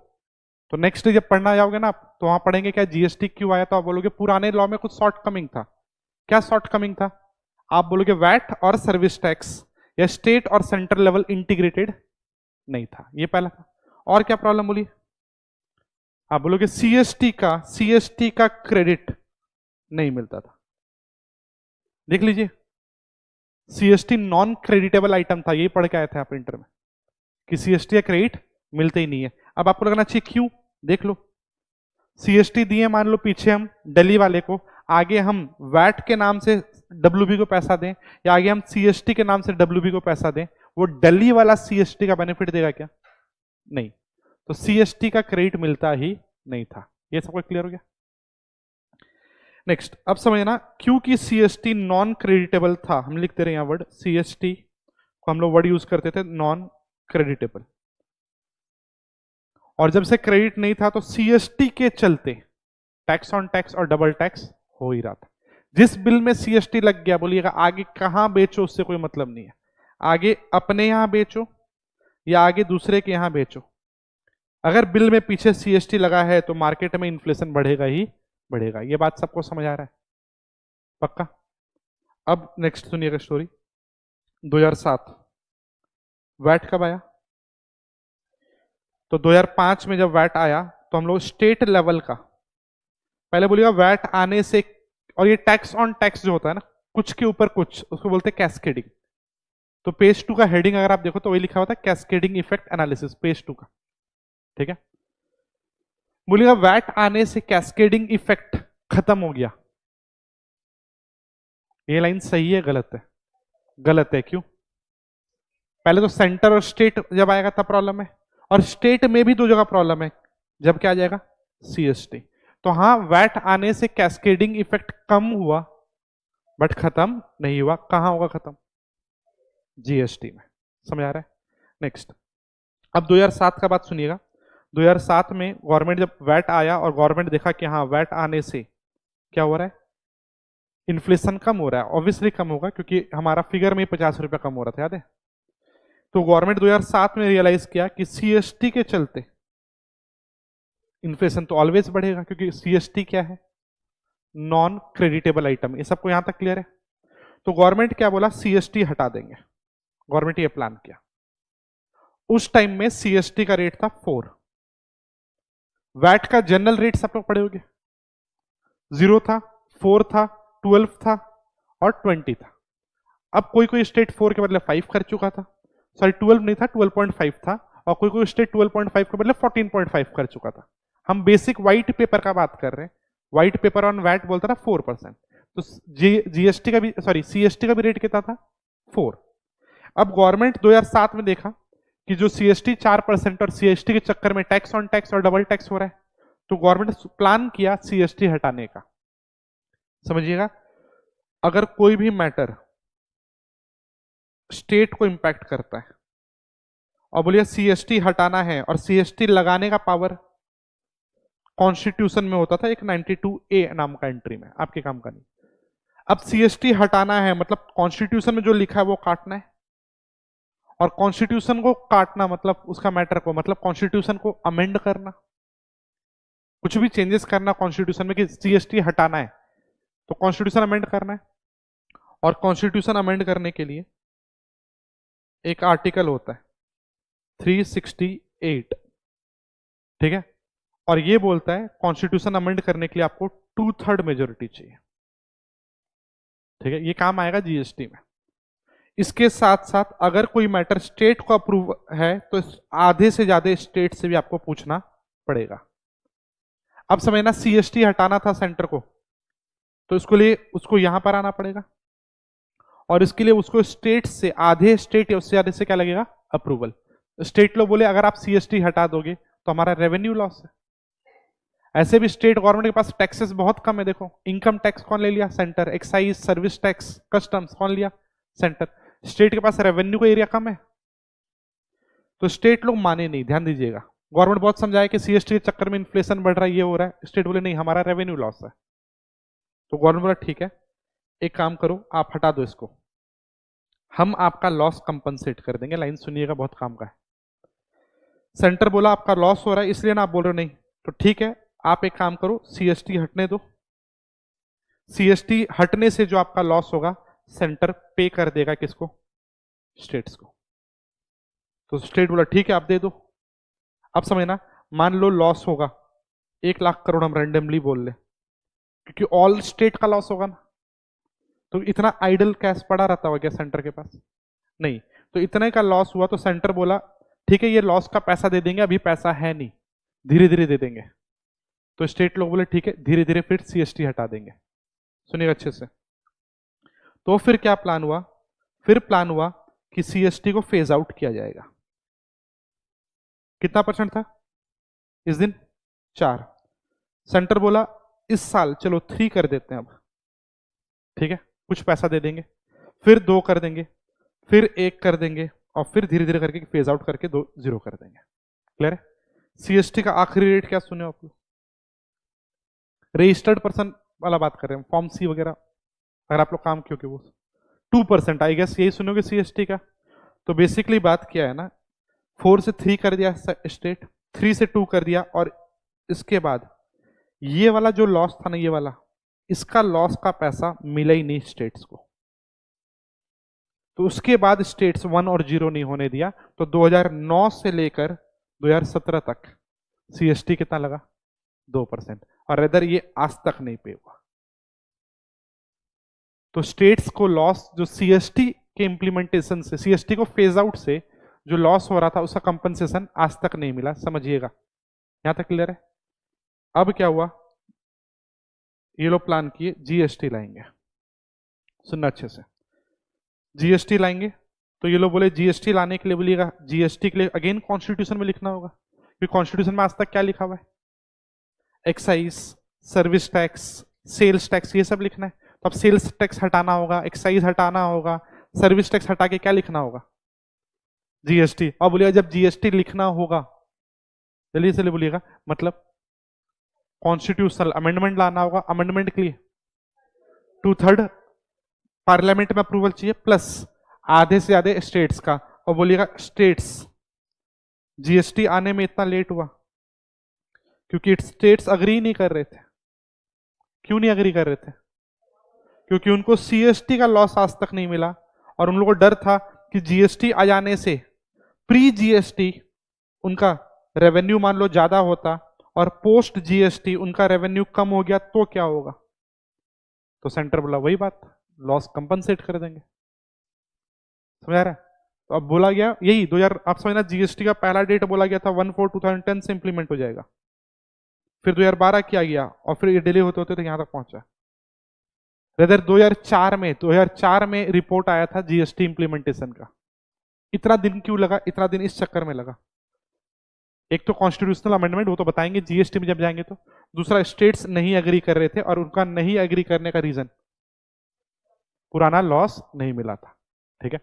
नेक्स्ट जब पढ़ना जाओगे ना आप, तो वहां पढ़ेंगे क्या जीएसटी क्यों आया, तो आप बोलोगे पुराने लॉ में कुछ शॉर्ट कमिंग था। क्या शॉर्ट कमिंग था, आप बोलोगे वैट और सर्विस टैक्स या स्टेट और सेंट्रल लेवल इंटीग्रेटेड नहीं था, ये पहला था। और क्या प्रॉब्लम बोलिए, आप बोलोगे सीएसटी का क्रेडिट नहीं मिलता था। देख लीजिए सीएसटी नॉन क्रेडिटेबल आइटम था, यही पढ़ के आए थे आप इंटर में कि सीएसटी का क्रेडिट मिलते ही नहीं है। अब आपको लगना चाहिए क्यों, देख लो, सीएसटी दिए मान लो पीछे हम दिल्ली वाले को, आगे हम वैट के नाम से डब्ल्यूबी को पैसा दें, या आगे हम सीएसटी के नाम से डब्ल्यूबी को पैसा दें, वो दिल्ली वाला सीएसटी का बेनिफिट देगा क्या, नहीं। तो सीएसटी का क्रेडिट मिलता ही नहीं था, ये सबको क्लियर हो गया। नेक्स्ट अब समझना, क्योंकि सीएसटी नॉन क्रेडिटेबल था, हम लिखते रहे यहां वर्ड सीएसटी को, हम लोग वर्ड यूज करते थे नॉन क्रेडिटेबल, और जब से क्रेडिट नहीं था तो सीएसटी के चलते टैक्स ऑन टैक्स और डबल टैक्स हो ही रहा था। जिस बिल में सीएसटी लग गया, बोलिएगा आगे कहां बेचो उससे कोई मतलब नहीं है, आगे अपने यहां बेचो या आगे दूसरे के यहां बेचो, अगर बिल में पीछे सीएसटी लगा है तो मार्केट में इन्फ्लेशन बढ़ेगा ही बढ़ेगा। ये बात सबको समझ आ रहा है पक्का? अब नेक्स्ट सुनिएगा स्टोरी। 2007 वैट कब आया? तो 2005 में जब वैट आया तो हम लोग स्टेट लेवल का, पहले बोलिएगा वैट आने से, और ये टैक्स ऑन टैक्स जो होता है ना, कुछ के ऊपर कुछ, उसको बोलते हैं कैस्केडिंग। तो पेज 2 का हेडिंग अगर आप देखो तो वही लिखा होता है कैस्केडिंग इफेक्ट एनालिसिस, पेज 2 का, ठीक है। बोलिएगा वैट आने से कैस्केडिंग इफेक्ट खत्म हो गया। ये लाइन सही है गलत है? गलत है, क्यों? पहले तो सेंटर और स्टेट जब आएगा तब प्रॉब्लम है, और स्टेट में भी दो जगह प्रॉब्लम है, जब क्या आ जाएगा? सीएसटी। तो हाँ, वैट आने से कैस्केडिंग इफेक्ट कम हुआ बट खत्म नहीं हुआ। कहां होगा खत्म? जीएसटी में। समझ आ रहा है? नेक्स्ट, अब 2007 का बात सुनिएगा। 2007 में गवर्नमेंट जब वैट आया और गवर्नमेंट देखा कि हाँ वैट आने से क्या हो रहा है, इन्फ्लेशन कम हो रहा है, ऑब्वियसली कम होगा क्योंकि हमारा फिगर में 50 रुपया कम हो रहा था, याद है? तो गवर्नमेंट 2007 में रियलाइज किया कि सीएसटी के चलते इन्फ्लेशन तो ऑलवेज बढ़ेगा, क्योंकि सीएसटी क्या है? Non creditable item. ये सबको यहां तक क्लियर है? तो गवर्नमेंट क्या बोला? सीएसटी हटा देंगे। गवर्नमेंट ये प्लान किया। उस टाइम में सीएसटी का रेट था 4, वैट का जनरल रेट सब लोग पढ़े होंगे, 0 था, 4 था, 12 था और 20 था। अब कोई कोई स्टेट 4 के बदले 5 कर चुका था, सॉरी 12 नहीं था, 12.5 था, और कोई कोई स्टेट 12.5 के बदले 14.5 कर चुका था। हम बेसिक व्हाइट पेपर का बात कर रहे हैं। व्हाइट पेपर ऑन वैट बोलता था 4%। तो जीएसटी का भी, सॉरी सीएसटी का भी रेट कितना था? 4। अब गवर्नमेंट 2007 में देखा कि जो सीएसटी 4% और सीएसटी के चक्कर में टैक्स ऑन टैक्स और डबल टैक्स हो रहा है, तो गवर्नमेंट प्लान किया सीएसटी हटाने का। समझिएगा, अगर कोई भी मैटर स्टेट को इंपैक्ट करता है और बोलिए सीएसटी हटाना है, और सीएसटी लगाने का पावर कॉन्स्टिट्यूशन में होता था एक 92A नाम का एंट्री में, आपके काम का नहीं। अब सीएसटी हटाना है मतलब कॉन्स्टिट्यूशन में जो लिखा है वो काटना है, और कॉन्स्टिट्यूशन को काटना मतलब उसका मैटर को, मतलब कॉन्स्टिट्यूशन को अमेंड करना, कुछ भी चेंजेस करना कॉन्स्टिट्यूशन में कि सीएसटी हटाना है तो कॉन्स्टिट्यूशन अमेंड करना है। और कॉन्स्टिट्यूशन अमेंड करने के लिए एक आर्टिकल होता है 368, ठीक है, और ये बोलता है कॉन्स्टिट्यूशन अमेंड करने के लिए आपको 2/3 मेजोरिटी चाहिए, ठीक है। ये काम आएगा जीएसटी में। इसके साथ साथ अगर कोई मैटर स्टेट को अप्रूव है तो आधे से ज्यादा स्टेट से भी आपको पूछना पड़ेगा। अब समझना, सीएसटी हटाना था सेंटर को, तो इसके लिए उसको यहां पर आना पड़ेगा, और इसके लिए उसको स्टेट से, आधे स्टेट या उससे ज्यादा से क्या लगेगा? अप्रूवल। स्टेट लोग बोले अगर आप सीएसटी हटा दोगे तो हमारा रेवेन्यू लॉस है। ऐसे भी स्टेट गवर्नमेंट के पास टैक्सेस बहुत कम है। देखो, इनकम टैक्स कौन ले लिया? Centre. Excise, service tax, customs कौन लिया? सेंटर। स्टेट के पास रेवेन्यू का एरिया कम है, तो स्टेट लोग माने नहीं। ध्यान दीजिएगा, गवर्नमेंट बहुत समझाया कि सीएसटी के चक्कर में इन्फ्लेशन बढ़ रहा है, ये हो रहा है। स्टेट बोले नहीं, हमारा रेवेन्यू लॉस है। तो गवर्नमेंट बोला ठीक है, एक काम करो, आप हटा दो इसको, हम आपका लॉस कंपनसेट कर देंगे। लाइन सुनिएगा, बहुत काम का है। सेंटर बोला आपका लॉस हो रहा है इसलिए ना आप बोल रहे हो नहीं, तो ठीक है, आप एक काम करो, सीएसटी हटने दो। सीएसटी हटने से जो आपका लॉस होगा सेंटर पे कर देगा किसको? स्टेट्स को। तो स्टेट बोला ठीक है, आप दे दो। अब समझना, मान लो लॉस होगा 1 लाख करोड़, हम रैंडमली बोल ले, क्योंकि ऑल स्टेट का लॉस होगा ना, तो इतना आइडल कैश पड़ा रहता होगा क्या सेंटर के पास? नहीं। तो इतने का लॉस हुआ तो सेंटर बोला ठीक है, ये लॉस का पैसा दे देंगे, अभी पैसा है नहीं, धीरे धीरे दे देंगे। तो स्टेट लोग बोले ठीक है, धीरे धीरे फिर सीएसटी हटा देंगे। सुनिएगा अच्छे से। तो फिर क्या प्लान हुआ? फिर प्लान हुआ कि सीएसटी को फेज आउट किया जाएगा। कितना परसेंट था इस दिन? 4। सेंटर बोला इस साल चलो 3 कर देते हैं अब, ठीक है, कुछ पैसा दे देंगे, फिर 2 कर देंगे, फिर 1 कर देंगे, और फिर धीरे धीरे करके फेज आउट करके 2 0 कर देंगे। क्लियर है? सीएसटी का आखिरी रेट क्या सुने आप लोग? रजिस्टर्ड पर्सन वाला बात कर रहे हैं, फॉर्म सी वगैरह, अगर आप लोग काम क्योंकि वो 2% आई गेस यही सुनोगे सीएसटी का। तो बेसिकली बात क्या है ना, 4 से 3 कर दिया स्टेट, 3 से 2 कर दिया, और इसके बाद ये वाला जो लॉस था ना, ये वाला, इसका लॉस का पैसा मिला ही नहीं स्टेट्स को। तो उसके बाद स्टेट्स 1 और 0 नहीं होने दिया। तो 2009 से लेकर 2017 तक सीएसटी कितना लगा? 2%। और इधर ये आज तक नहीं पे हुआ। तो स्टेट्स को लॉस जो सीएसटी के इंप्लीमेंटेशन से, सीएसटी को फेज आउट से जो लॉस हो रहा था उसका कंपनसेशन आज तक नहीं मिला, समझिएगा। यहां तक क्लियर है? अब क्या हुआ, ये लोग प्लान किए जीएसटी लाएंगे। सुनना अच्छे से, जीएसटी लाएंगे। तो ये लोग बोले जीएसटी लाने के लिए बोलिएगा, जीएसटी के लिए अगेन कॉन्स्टिट्यूशन में लिखना होगा, क्योंकि कॉन्स्टिट्यूशन में आज तक क्या लिखा हुआ है? Excise, service tax, sales tax, ये सब लिखना है। तो अब सेल्स टैक्स हटाना होगा, एक्साइज हटाना होगा, सर्विस टैक्स हटा के क्या लिखना होगा? जीएसटी। अब बोलिएगा जब जीएसटी लिखना होगा, जल्दी से बोलिएगा, मतलब कॉन्स्टिट्यूशनल अमेंडमेंट लाना होगा। अमेंडमेंट के लिए 2/3 पार्लियामेंट में अप्रूवल चाहिए, प्लस आधे से आधे स्टेट्स का। और बोलिएगा स्टेट्स, जीएसटी आने में इतना लेट हुआ क्योंकि स्टेट्स अग्री नहीं कर रहे थे। क्यों नहीं अग्री कर रहे थे? क्योंकि उनको सीएसटी का लॉस आज तक नहीं मिला, और उन लोगों को डर था कि जीएसटी आ जाने से प्री जीएसटी उनका रेवेन्यू मान लो ज्यादा होता, और पोस्ट जीएसटी उनका रेवेन्यू कम हो गया तो क्या होगा? तो सेंटर बोला वही बात, लॉस कंपनसेट कर देंगे। समझ आ रहा है? तो अब बोला गया यही 2000, आप समझना, जीएसटी का पहला डेट बोला गया था 1/4/2010 से इंप्लीमेंट हो जाएगा। फिर 2012 किया गया, और फिर ये डिले होते होते तो यहां तक पहुंचा। रेदर 2004 में रिपोर्ट आया था जीएसटी इंप्लीमेंटेशन का। इतना दिन क्यों लगा? इतना दिन इस चक्कर में लगा, एक तो कॉन्स्टिट्यूशनल अमेंडमेंट, वो तो बताएंगे जीएसटी में जब जाएंगे। तो दूसरा, स्टेट्स नहीं एग्री कर रहे थे, और उनका नहीं एग्री करने का रीजन पुराना लॉस नहीं मिला था। ठीक है,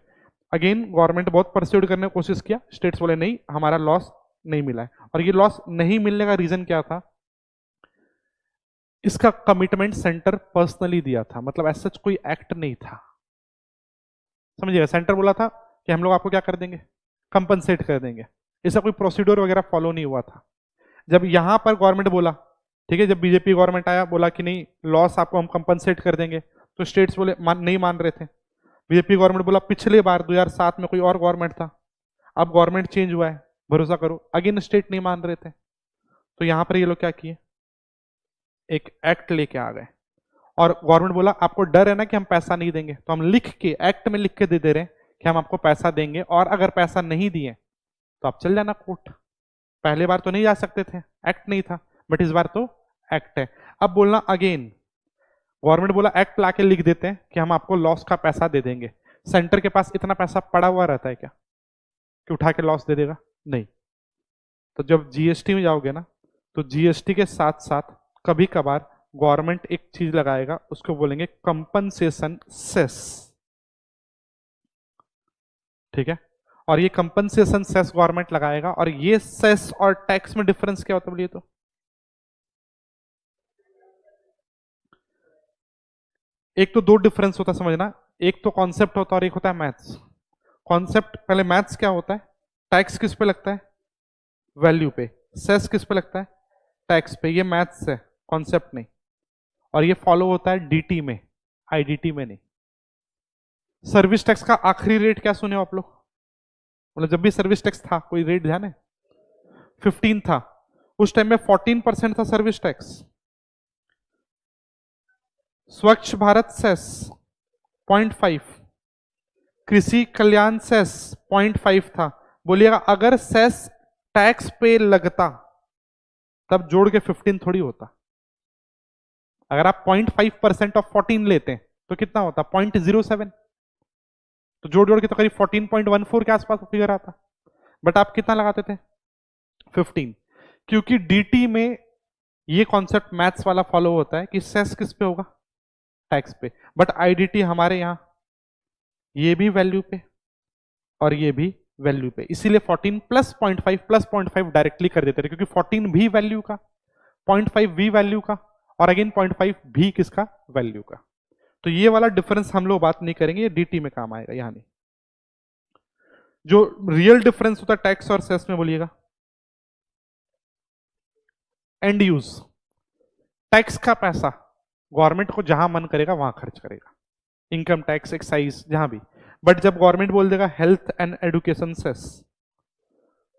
अगेन गवर्नमेंट बहुत परस्यूड करने की कोशिश किया, स्टेट्स बोले नहीं हमारा लॉस नहीं मिला है। और ये लॉस नहीं मिलने का रीजन क्या था? इसका कमिटमेंट सेंटर पर्सनली दिया था, मतलब ऐसा कोई एक्ट नहीं था। समझिएगा, सेंटर बोला था कि हम लोग आपको क्या कर देंगे? कंपनसेट कर देंगे। ऐसा कोई प्रोसीड्योर वगैरह फॉलो नहीं हुआ था। जब यहां पर गवर्नमेंट बोला, ठीक है, जब बीजेपी गवर्नमेंट आया बोला कि नहीं लॉस आपको हम कंपनसेट कर देंगे, तो स्टेट्स बोले नहीं मान रहे थे। बीजेपी गवर्नमेंट बोला पिछले बार 2007 में कोई और गवर्नमेंट था, अब गवर्नमेंट चेंज हुआ है, भरोसा करो। अगेन स्टेट नहीं मान रहे थे, तो यहां पर ये लोग क्या किए? एक एक्ट लेके आ गए, और गवर्नमेंट बोला आपको डर है ना कि हम पैसा नहीं देंगे, तो हम लिख के एक्ट में लिख के दे रहे हैं कि हम आपको पैसा देंगे, और अगर पैसा नहीं दिए तो आप चल जाना कोर्ट। पहले बार तो नहीं जा सकते थे, एक्ट नहीं था, बट इस बार तो एक्ट है। अब बोलना अगेन, गवर्नमेंट बोला एक्ट लाके लिख देते हैं कि हम आपको लॉस का पैसा दे देंगे। सेंटर के पास इतना पैसा पड़ा हुआ रहता है क्या कि उठा के लॉस दे देगा? नहीं। तो जब जीएसटी में जाओगे ना, तो जीएसटी के साथ साथ कभी कभार गवर्नमेंट एक चीज लगाएगा, उसको बोलेंगे कंपनसेशन सेस। ठीक है, और ये कंपनसेशन सेस गवर्नमेंट लगाएगा, और ये सेस और टैक्स में डिफरेंस क्या होता है बोलिए तो? एक तो दो डिफरेंस होता है समझना, एक तो कॉन्सेप्ट होता है और एक होता है मैथ्स। कॉन्सेप्ट पहले, मैथ्स क्या होता है? टैक्स किस पे लगता है? वैल्यू पे। सेस किस पे लगता है? टैक्स पे। ये मैथ्स है, कॉन्सेप्ट नहीं। और ये फॉलो होता है डीटी में, आईडीटी में नहीं। सर्विस टैक्स का आखिरी रेट क्या सुने हो आप लोग? मतलब जब भी सर्विस टैक्स था, कोई रेट ध्यान है? 15 था। उस टाइम में 14% था सर्विस टैक्स। स्वच्छ भारत सेस 0.5, कृषि कल्याण सेस 0.5 था। बोलिएगा अगर सेस टैक्स पे लगता तब जोड़ के 15 थोड़ी होता। अगर आप 0.5% ऑफ 14 लेते हैं तो कितना होता? 0.07। तो जोड़ जोड़ के तो करीब 14.14 के आसपास फिगर आता। बट आप कितना लगाते थे? 15। क्योंकि डीटी में ये कॉन्सेप्ट मैथ्स वाला फॉलो होता है कि सेस किस पे होगा? टैक्स पे। बट आईडीटी हमारे यहां ये भी वैल्यू पे और ये भी वैल्यू पे, इसीलिए 14 प्लस 0.5 प्लस 0.5 डायरेक्टली कर देते थे, क्योंकि 14 भी वैल्यू का, 0.5 भी वैल्यू का, और अगेन 0.5 भी किसका? वैल्यू का। तो ये वाला डिफरेंस हम लोग बात नहीं करेंगे, ये डीटी में काम आएगा, यहां नहीं। जो रियल डिफरेंस होता है टैक्स और सेस में, बोलिएगा एंड यूज। टैक्स का पैसा गवर्नमेंट को जहां मन करेगा वहां खर्च करेगा, इनकम टैक्स, एक्साइज, जहां भी। बट जब गवर्नमेंट बोल देगा हेल्थ एंड एजुकेशन सेस,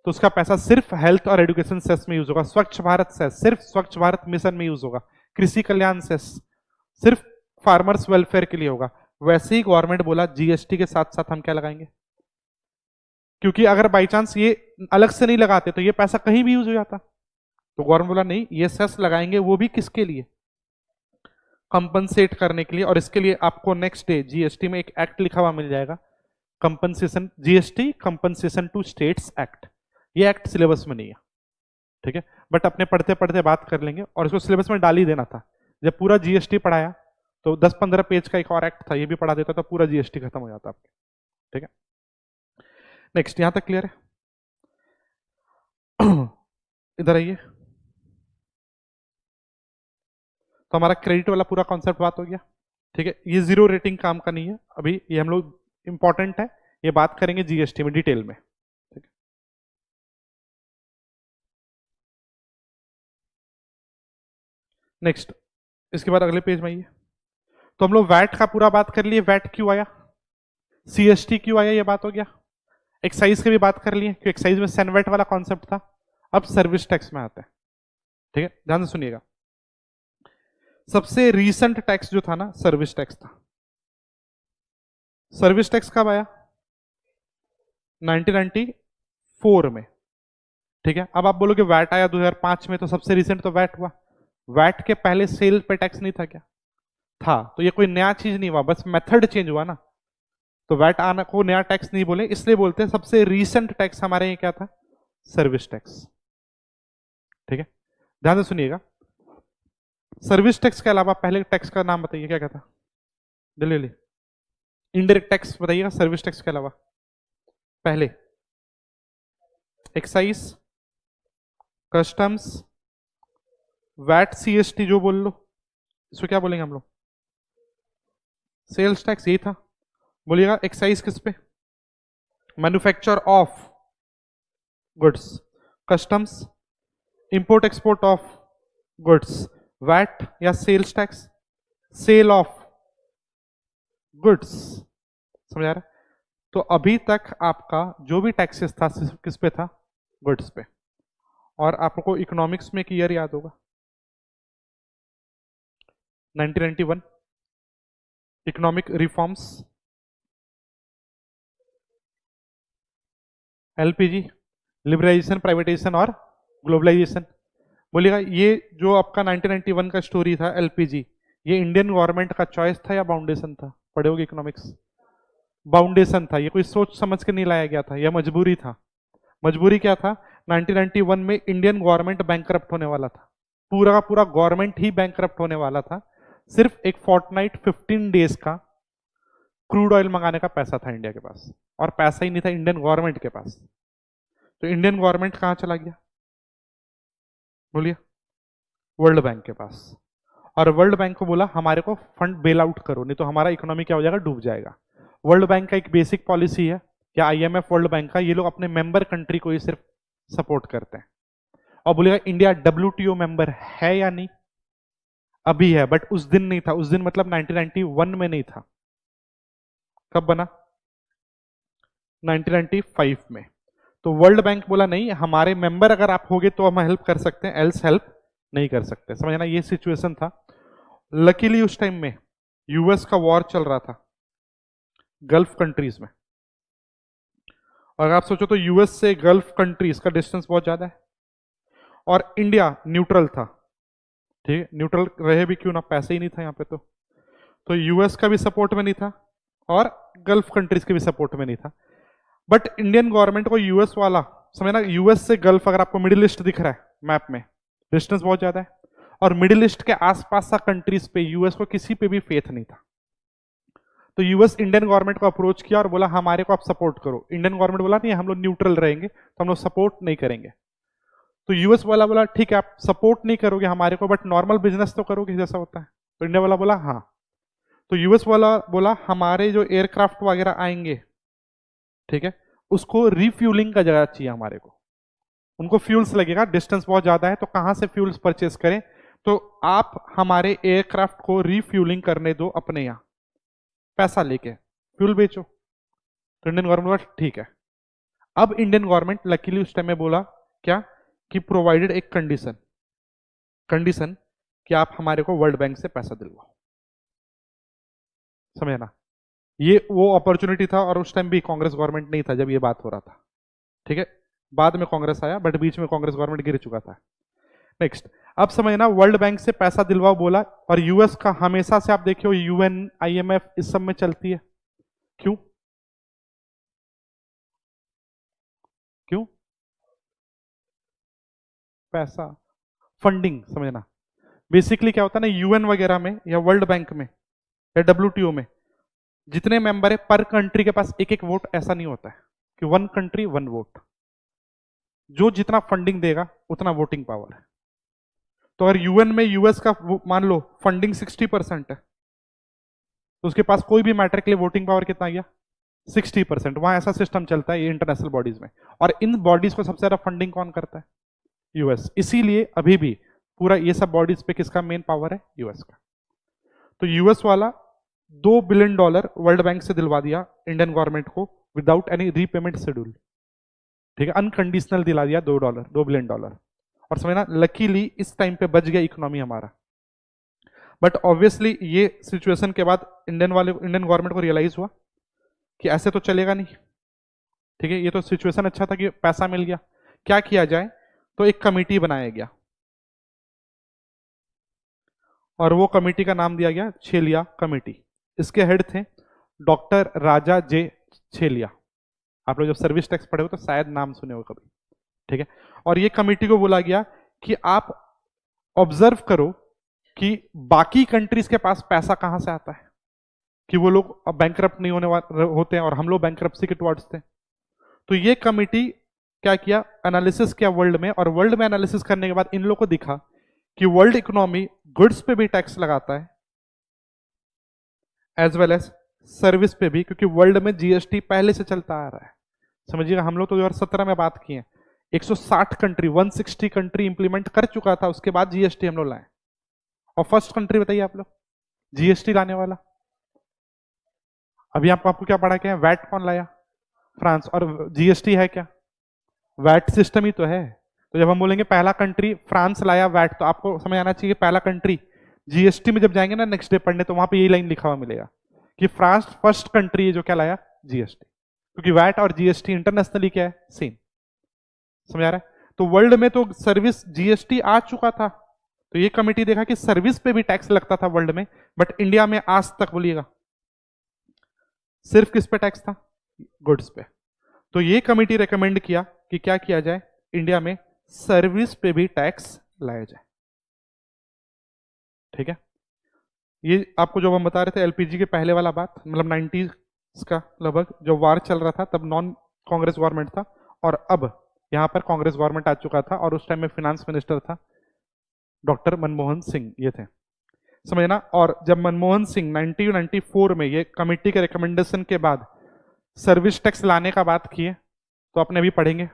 तो उसका पैसा सिर्फ हेल्थ और एजुकेशन सेस में यूज होगा। स्वच्छ भारत सेस सिर्फ स्वच्छ भारत मिशन में यूज होगा। कृषि कल्याण सेस सिर्फ फार्मर्स वेलफेयर के लिए होगा। वैसे ही गवर्नमेंट बोला जीएसटी के साथ साथ हम क्या लगाएंगे, क्योंकि अगर बाई चांस ये अलग से नहीं लगाते तो ये पैसा कहीं भी यूज हो जाता। तो गवर्नमेंट बोला नहीं, ये सेस लगाएंगे, वो भी किसके लिए, कंपनसेट करने के लिए। और इसके लिए आपको नेक्स्ट डे जीएसटी में एक एक्ट लिखा हुआ मिल जाएगा, compensation, GST compensation to states act. ये एक्ट सिलेबस में नहीं है, ठीक है, बट अपने पढ़ते पढ़ते बात कर लेंगे। और इसको सिलेबस में डाल ही देना था। जब पूरा जीएसटी पढ़ाया तो 10-15 पेज का एक और एक्ट था, ये भी पढ़ा देता तो पूरा जीएसटी खत्म हो जाता आपके, ठीक है। नेक्स्ट, यहां तक क्लियर है? इधर आइए। तो हमारा क्रेडिट वाला पूरा कॉन्सेप्ट बात हो गया, ठीक है। ये जीरो रेटिंग काम का नहीं है अभी, ये हम लोग इंपॉर्टेंट है, ये बात करेंगे जीएसटी में डिटेल में, ठीक है। नेक्स्ट, इसके बाद अगले पेज में आइए। तो हम लोग वैट का पूरा बात कर लिए, वैट क्यों आया, सीएसटी क्यों आया, ये बात हो गया। एक्साइज की भी बात कर लिए, क्योंकि एक्साइज में सैनवेट वाला कॉन्सेप्ट था। अब सर्विस टैक्स में आते हैं, ठीक है, ध्यान से सुनिएगा। सबसे रीसेंट टैक्स जो था ना, सर्विस टैक्स था। सर्विस टैक्स कब आया, 1994 में, ठीक है। अब आप बोलोगे वैट आया 2005 में, तो सबसे रिसेंट तो वैट हुआ। वैट के पहले सेल पे टैक्स नहीं था क्या, था। तो ये कोई नया चीज नहीं हुआ, बस मेथड चेंज हुआ ना। तो वैट आना को नया टैक्स नहीं बोले, इसलिए बोलते हैं सबसे रीसेंट टैक्स हमारे यहाँ क्या था, सर्विस टैक्स, ठीक है। ध्यान से सुनिएगा, सर्विस टैक्स के अलावा पहले टैक्स का नाम बताइए, क्या था, जल्दी। इनडायरेक्ट टैक्स बताइएगा सर्विस टैक्स के अलावा। पहले एक्साइज, कस्टम्स, वैट, सीएसटी जो बोल लो, इसको क्या बोलेंगे हम लोग, सेल्स टैक्स, यही था। बोलिएगा एक्साइज किस पे, manufacture of goods. Customs, import export of goods. VAT या sales tax, sale of goods, समझ आ रहा है। तो अभी तक आपका जो भी टैक्सेस था किस पे था, गुड्स पे। और आपको इकोनॉमिक्स में एक ईयर याद होगा, 1991, economic reforms, LPG, liberalisation, privatisation और ग्लोबलाइजेशन। बोलिएगा ये जो आपका 1991 का स्टोरी था एलपीजी, ये इंडियन गवर्नमेंट का चॉइस था या बाउंडेशन था, पढ़े होगे इकोनॉमिक्स, बाउंडेशन था। ये कोई सोच समझ के नहीं लाया गया था, यह मजबूरी था। मजबूरी क्या था, 1991 में इंडियन गवर्नमेंट बैंकरप्ट होने वाला था, पूरा का पूरा गवर्नमेंट ही बैंकरप्ट होने वाला था। सिर्फ एक फोर्टनाइट 15 डेज का क्रूड ऑयल मंगाने का पैसा था इंडिया के पास, और पैसा ही नहीं था इंडियन गवर्नमेंट के पास। तो इंडियन गवर्नमेंट कहां चला गया, बोलिए, वर्ल्ड बैंक के पास। और वर्ल्ड बैंक को बोला हमारे को फंड बेल आउट करो, नहीं तो हमारा इकोनॉमी क्या हो जाएगा, डूब जाएगा। वर्ल्ड बैंक का एक बेसिक पॉलिसी है, या आईएमएफ वर्ल्ड बैंक का, ये लोग अपने मेंबर कंट्री को ही सिर्फ सपोर्ट करते हैं। और बोलेगा इंडिया डब्ल्यूटीओ मेंबर है या नहीं, अभी है, बट उस दिन नहीं था। उस दिन मतलब 1991 में नहीं था। कब बना, 1995 में। तो वर्ल्ड बैंक बोला नहीं, हमारे मेंबर अगर आप होगे तो हम हेल्प कर सकते हैं, एल्स हेल्प नहीं कर सकते। समझना, ये सिचुएशन था। लकीली उस टाइम में यूएस का वॉर चल रहा था गल्फ कंट्रीज में। और अगर आप सोचो तो यूएस से गल्फ कंट्रीज का डिस्टेंस बहुत ज्यादा है, और इंडिया न्यूट्रल था, ठीक है। न्यूट्रल रहे भी क्यों ना, पैसे ही नहीं था यहाँ पे। तो यूएस का भी सपोर्ट में नहीं था और गल्फ कंट्रीज के भी सपोर्ट में नहीं था। बट इंडियन गवर्नमेंट को यूएस वाला, समझना, यूएस से गल्फ अगर आपको मिडिल ईस्ट दिख रहा है मैप में, डिस्टेंस बहुत ज्यादा है, और मिडिल ईस्ट के आसपास का कंट्रीज पे यूएस को किसी पे भी फेथ नहीं था। तो यूएस इंडियन गवर्नमेंट को अप्रोच किया और बोला हमारे को आप सपोर्ट करो। इंडियन गवर्नमेंट बोला नहीं, हम लोग न्यूट्रल रहेंगे, तो हम लोग सपोर्ट नहीं करेंगे। तो यूएस वाला बोला ठीक है, आप सपोर्ट नहीं करोगे हमारे को, बट नॉर्मल बिजनेस तो करोगे जैसा होता है। तो इंडिया वाला बोला हाँ। तो यूएस वाला बोला हमारे जो एयरक्राफ्ट वगैरह आएंगे, ठीक है, उसको रिफ्यूलिंग का जगह चाहिए हमारे को, उनको फ्यूल्स लगेगा, डिस्टेंस बहुत ज्यादा है, तो कहां से फ्यूल्स परचेस करें, तो आप हमारे एयरक्राफ्ट को रिफ्यूलिंग करने दो अपने यहां, पैसा लेके फ्यूल बेचो। तो इंडियन गवर्नमेंट बोला ठीक है। अब इंडियन गवर्नमेंट लकीली उस टाइम में बोला क्या कि प्रोवाइडेड एक कंडीशन, कंडीशन कि आप हमारे को वर्ल्ड बैंक से पैसा दिलवाओ। समझे ना, ये वो अपॉर्चुनिटी था, और उस टाइम भी कांग्रेस गवर्नमेंट नहीं था जब ये बात हो रहा था, ठीक है, बाद में कांग्रेस आया, बट बीच में कांग्रेस गवर्नमेंट गिर चुका था। नेक्स्ट, अब समझना, वर्ल्ड बैंक से पैसा दिलवाओ बोला, और यूएस का हमेशा से आप देखियो यूएन, आईएमएफ इस सब में चलती है। क्यों क्यों? पैसा, फंडिंग, समझना, बेसिकली क्या होता है ना, यूएन वगैरह में या वर्ल्ड बैंक में या डब्ल्यूटीओ में जितने मेंबर है पर कंट्री के पास एक एक वोट, ऐसा नहीं होता है कि वन कंट्री वन वोट, जो जितना फंडिंग देगा उतना वोटिंग पावर है। तो अगर यूएन में यूएस का मान लो फंडिंग 60% है, तो उसके पास कोई भी मैटर के लिए वोटिंग पावर कितना गया, 60%। वहां ऐसा सिस्टम चलता है ये इंटरनेशनल बॉडीज में, और इन बॉडीज को सबसे ज्यादा फंडिंग कौन करता है, यूएस। इसीलिए अभी भी पूरा ये सब बॉडीज पे किसका मेन पावर है, यूएस का। तो यूएस वाला $2 बिलियन वर्ल्ड बैंक से दिलवा दिया इंडियन गवर्नमेंट को विदाउट एनी रीपेमेंट शेड्यूल, ठीक है, अनकंडीशनल दिला दिया $2 बिलियन। और समझना लकीली इस टाइम पे बच गया इकोनॉमी हमारा। बट ऑब्वियसली ये सिचुएशन के बाद इंडियन गवर्नमेंट को रियलाइज हुआ कि ऐसे तो चलेगा नहीं, ठीक है, ये तो सिचुएशन अच्छा था कि पैसा मिल गया, क्या किया जाए, तो एक कमेटी बनाया गया, और वो कमेटी का नाम दिया गया छेलिया कमेटी। इसके हेड थे डॉक्टर राजा जे छेलिया। आप लोग जब सर्विस टैक्स पढ़े हो तो शायद नाम सुने हो कभी, ठीक है। और ये कमेटी को बोला गया कि आप ऑब्जर्व करो कि बाकी कंट्रीज के पास पैसा कहां से आता है, कि वो लोग अब बैंकरप्ट नहीं होने होते हैं और हम लोग बैंकरप्सी के टुवर्ड्स थे। तो ये कमेटी क्या किया, एनालिसिस किया वर्ल्ड में, और वर्ल्ड में एनालिसिस करने के बाद इन लोगों को दिखा कि वर्ल्ड इकोनॉमी गुड्स पे भी टैक्स लगाता है एज वेल एज सर्विस पे भी, क्योंकि वर्ल्ड में जीएसटी पहले से चलता आ रहा है। समझिएगा, हम लोग तो 2017 में बात किए, 160 कंट्री 160 कंट्री इंप्लीमेंट कर चुका था, उसके बाद जीएसटी हम लोग लाए। और फर्स्ट कंट्री बताइए आप लोग जीएसटी लाने वाला, अभी आपको क्या पढ़ा क्या, वैट कौन लाया, फ्रांस। और जीएसटी है क्या, वैट सिस्टम ही तो है। तो जब हम बोलेंगे पहला कंट्री फ्रांस लाया वैट, तो आपको समझ आना चाहिए पहला कंट्री। जीएसटी में जब जाएंगे ना नेक्स्ट डे पढ़ने, तो वहां पे यही लाइन लिखा हुआ मिलेगा कि फ्रांस फर्स्ट कंट्री है जो क्या लाया, जीएसटी, क्योंकि वैट और जीएसटी इंटरनेशनली क्या है, सेम। समझ आ रहा है। तो वर्ल्ड में तो सर्विस जीएसटी आ चुका था, तो ये कमेटी देखा कि सर्विस पे भी टैक्स लगता था वर्ल्ड में, बट इंडिया में आज तक बोलिएगा सिर्फ किस पे टैक्स था, गुड्स पे। तो ये कमेटी रेकमेंड किया कि क्या किया जाए, इंडिया में सर्विस पे भी टैक्स लाया जाए, ठीक है। ये आपको जो हम बता रहे थे एलपीजी के पहले वाला बात, मतलब 90s का लगभग जो वार चल रहा था, तब नॉन कांग्रेस गवर्नमेंट था, और अब यहां पर कांग्रेस गवर्नमेंट आ चुका था, और उस टाइम में फिनेंस मिनिस्टर था डॉक्टर मनमोहन सिंह, ये थे, समझना। और जब मनमोहन सिंह 1994 में ये कमेटी के रिकमेंडेशन के बाद सर्विस टैक्स लाने का बात किए, तो अपने अभी पढ़ेंगे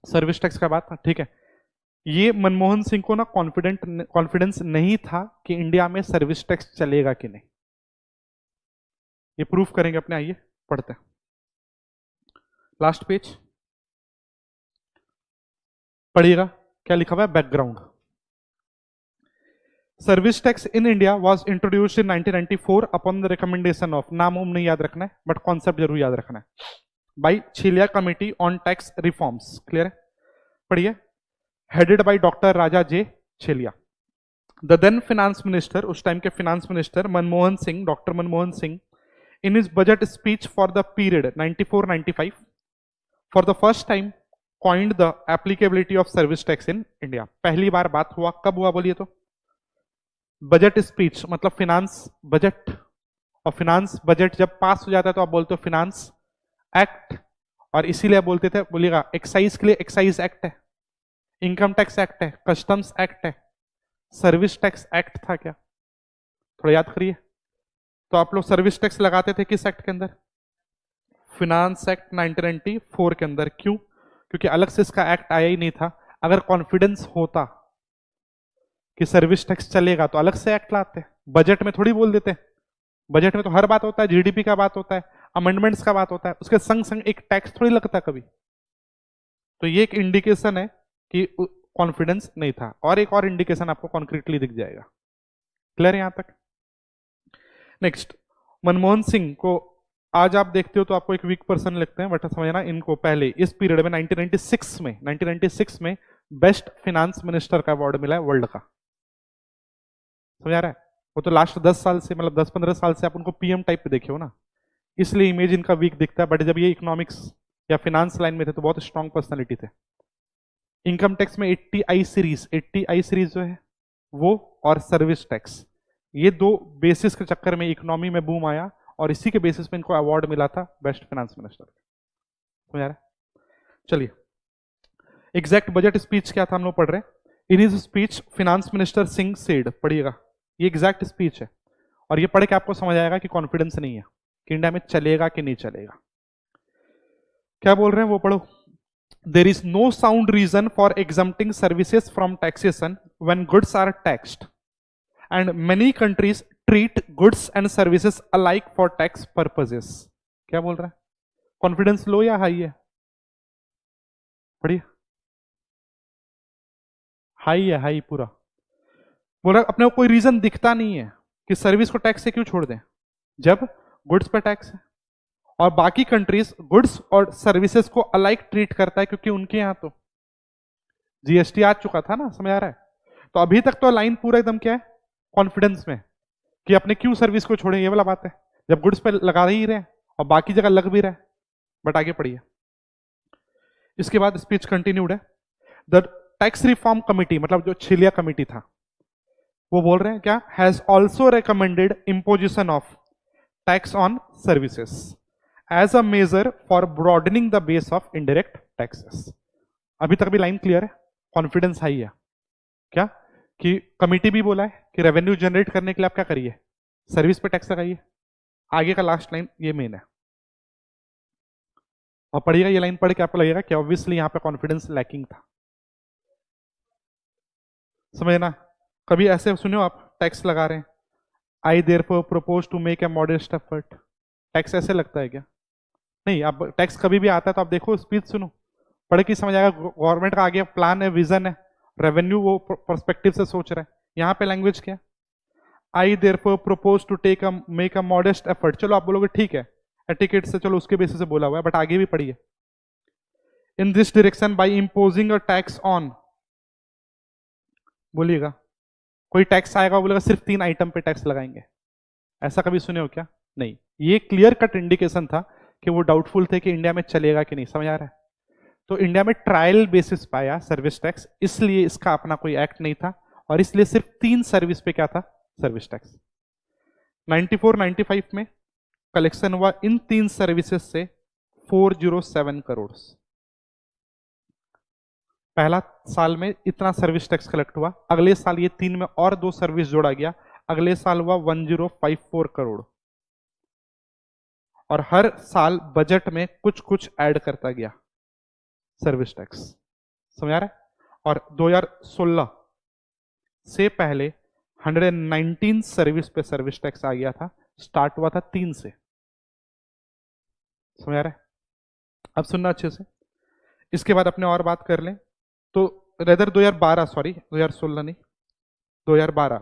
सर्विस टैक्स का बात, ठीक है। ये मनमोहन सिंह को ना कॉन्फिडेंस नहीं था कि इंडिया में सर्विस टैक्स चलेगा कि नहीं, ये प्रूफ करेंगे अपने, आइए पढ़ते हैं लास्ट पेज, पढ़िएगा क्या लिखा हुआ है, background. Service tax in India was introduced in 1994 upon the recommendation of, नाम उम नहीं याद रखना है बट कॉन्सेप्ट जरूर याद रखना है, by Chelliah committee on tax reforms. Clear है, पढ़िए। Headed by doctor Raja J Chelliah. The then finance minister, उस टाइम के finance minister Manmohan Singh, doctor Manmohan Singh, in his budget speech for the period 94-95 for the first time coined the applicability of service tax in India. पहली बार बात हुआ, कब हुआ बोलिए तो, बजट स्पीच मतलब फिनांस बजट, और फिनांस बजट जब पास हो जाता है तो आप बोलते हो फिनांस एक्ट, और इसीलिए बोलते थे, बोलिएगा एक्साइज के लिए एक्साइज एक्ट है, इनकम टैक्स एक्ट है, कस्टम्स एक्ट है, सर्विस टैक्स एक्ट था क्या, थोड़ा याद करिए। तो आप लोग सर्विस टैक्स लगाते थे किस एक्ट के अंदर? फिनांस एक्ट 1994 के अंदर। क्यों? क्योंकि अलग से इसका एक्ट आया ही नहीं था। अगर कॉन्फिडेंस होता कि सर्विस टैक्स चलेगा तो अलग से एक्ट लाते, बजट में थोड़ी बोल देते। बजट में तो हर बात होता है, जीडीपी का बात होता है, अमेंडमेंट्स का बात होता है, उसके संग संग एक टैक्स थोड़ी लगता कभी। तो ये एक इंडिकेशन है कि कॉन्फिडेंस नहीं था। और एक और इंडिकेशन आपको कॉन्क्रीटली दिख जाएगा। क्लियर है यहां तक? नेक्स्ट, मनमोहन सिंह को आज आप देखते हो तो आपको एक वीक पर्सन लगते हैं, बट समझना इनको पहले इस पीरियड में 1996 में बेस्ट फिनांस मिनिस्टर का अवार्ड मिला है वर्ल्ड का। समझ आ रहा है? वो तो लास्ट 10 साल से, मतलब 10-15 साल से आप उनको पीएम टाइप पे देखे हो ना, इसलिए इमेज इनका वीक दिखता है। बट जब ये इकोनॉमिक्स या फिनांस लाइन में थे तो बहुत स्ट्रॉन्ग पर्सनैलिटी थे। इनकम टैक्स में 80I सीरीज जो है वो, और सर्विस टैक्स, ये दो बेसिस के चक्कर में इकोनॉमी में बूम आया और इसी के बेसिस पे इनको अवार्ड मिला था बेस्ट फाइनेंस मिनिस्टर। समझ आ रहा है? चलिए, एग्जैक्ट बजट स्पीच क्या था हम लोग पढ़ रहे हैं। In his speech finance minister Singh said, पढ़िएगा, ये एग्जैक्ट स्पीच है और ये पढ़ के आपको समझ आएगा कि कॉन्फिडेंस नहीं है कि इंडिया में चलेगा कि नहीं चलेगा। क्या बोल रहे हैं वो पढ़ो। There is no sound reason for exempting services from taxation when goods are taxed and many countries treat goods and services alike for tax purposes. क्या बोल रहा है? कॉन्फिडेंस लो या हाई है? पढ़िए, हाई है, हाई पूरा। बोल रहा अपने को कोई रीजन दिखता नहीं है कि सर्विस को टैक्स से क्यों छोड़ दें जब गुड्स पे टैक्स है, और बाकी कंट्रीज गुड्स और सर्विसेज को अलाइक ट्रीट करता है क्योंकि उनके यहां तो जीएसटी आ चुका था ना। समझ आ रहा है? तो अभी तक तो लाइन पूरा एकदम क्या है, कॉन्फिडेंस में, कि अपने क्यों सर्विस को छोड़े, ये वाला बात है, जब गुड्स पे लगा ही रहे और बाकी जगह लग भी रहा है। बट आगे पढ़िए, इसके बाद स्पीच कंटिन्यूड है। द टैक्स रिफॉर्म कमिटी, मतलब जो छिलिया कमिटी था, वो बोल रहे हैं क्या, has also recommended imposition of tax on services as a measure for broadening the base of indirect taxes. अभी तक भी लाइन क्लियर है, कॉन्फिडेंस हाई है। क्या कि कमिटी भी बोला है कि रेवेन्यू जनरेट करने के लिए आप क्या करिए, सर्विस पे टैक्स लगाइए। आगे का लास्ट लाइन ये मेन है, और पढ़िएगा, ये लाइन पढ़ के आपको लगेगा कि ऑब्वियसली यहां पे कॉन्फिडेंस लैकिंग था। समझना? कभी ऐसे सुनो आप टैक्स लगा रहे हैं, I therefore propose to make a modest effort, tax ऐसे लगता है क्या? नहीं, आप टैक्स कभी भी आता है तो आप देखो, स्पीच सुनो, पढ़ के समझ आएगा। गवर्नमेंट का आगे प्लान है, विजन है, रेवेन्यू वो पर्सपेक्टिव से सोच रहा है। यहां पे लैंग्वेज क्या, I therefore propose to make a modest effort. चलो आप बोलोगे ठीक है, एटिकेट से, चलो उसके बेसिस से बोला हुआ है, बट आगे भी पढ़िए। In this direction by imposing a tax on, बोलिएगा कोई टैक्स आएगा, बोलेगा सिर्फ 3 आइटम पे टैक्स लगाएंगे, ऐसा कभी सुने हो क्या? नहीं। ये क्लियर कट इंडिकेशन था कि वो डाउटफुल थे कि इंडिया में चलेगा कि नहीं। समझ आ रहा है? तो इंडिया में ट्रायल बेसिस पाया सर्विस टैक्स, इसलिए इसका अपना कोई एक्ट नहीं था, और इसलिए सिर्फ 3 सर्विस पे क्या था, सर्विस टैक्स। 94-95 में कलेक्शन हुआ इन 3 सर्विसेज से 407 करोड़। पहला साल में इतना सर्विस टैक्स कलेक्ट हुआ, अगले साल ये 3 में और 2 सर्विस जोड़ा गया, अगले साल हुआ 1054 करोड़, और हर साल बजट में कुछ कुछ ऐड करता गया सर्विस टैक्स। समझ आ रहा है? और 2016 से पहले 119 सर्विस पे सर्विस टैक्स आ गया था, स्टार्ट हुआ था 3 से। समझ आ रहा है? अब सुनना अच्छे से। इसके बाद अपने और बात कर लें तो रेदर 2012, सॉरी 2016 नहीं, 2012,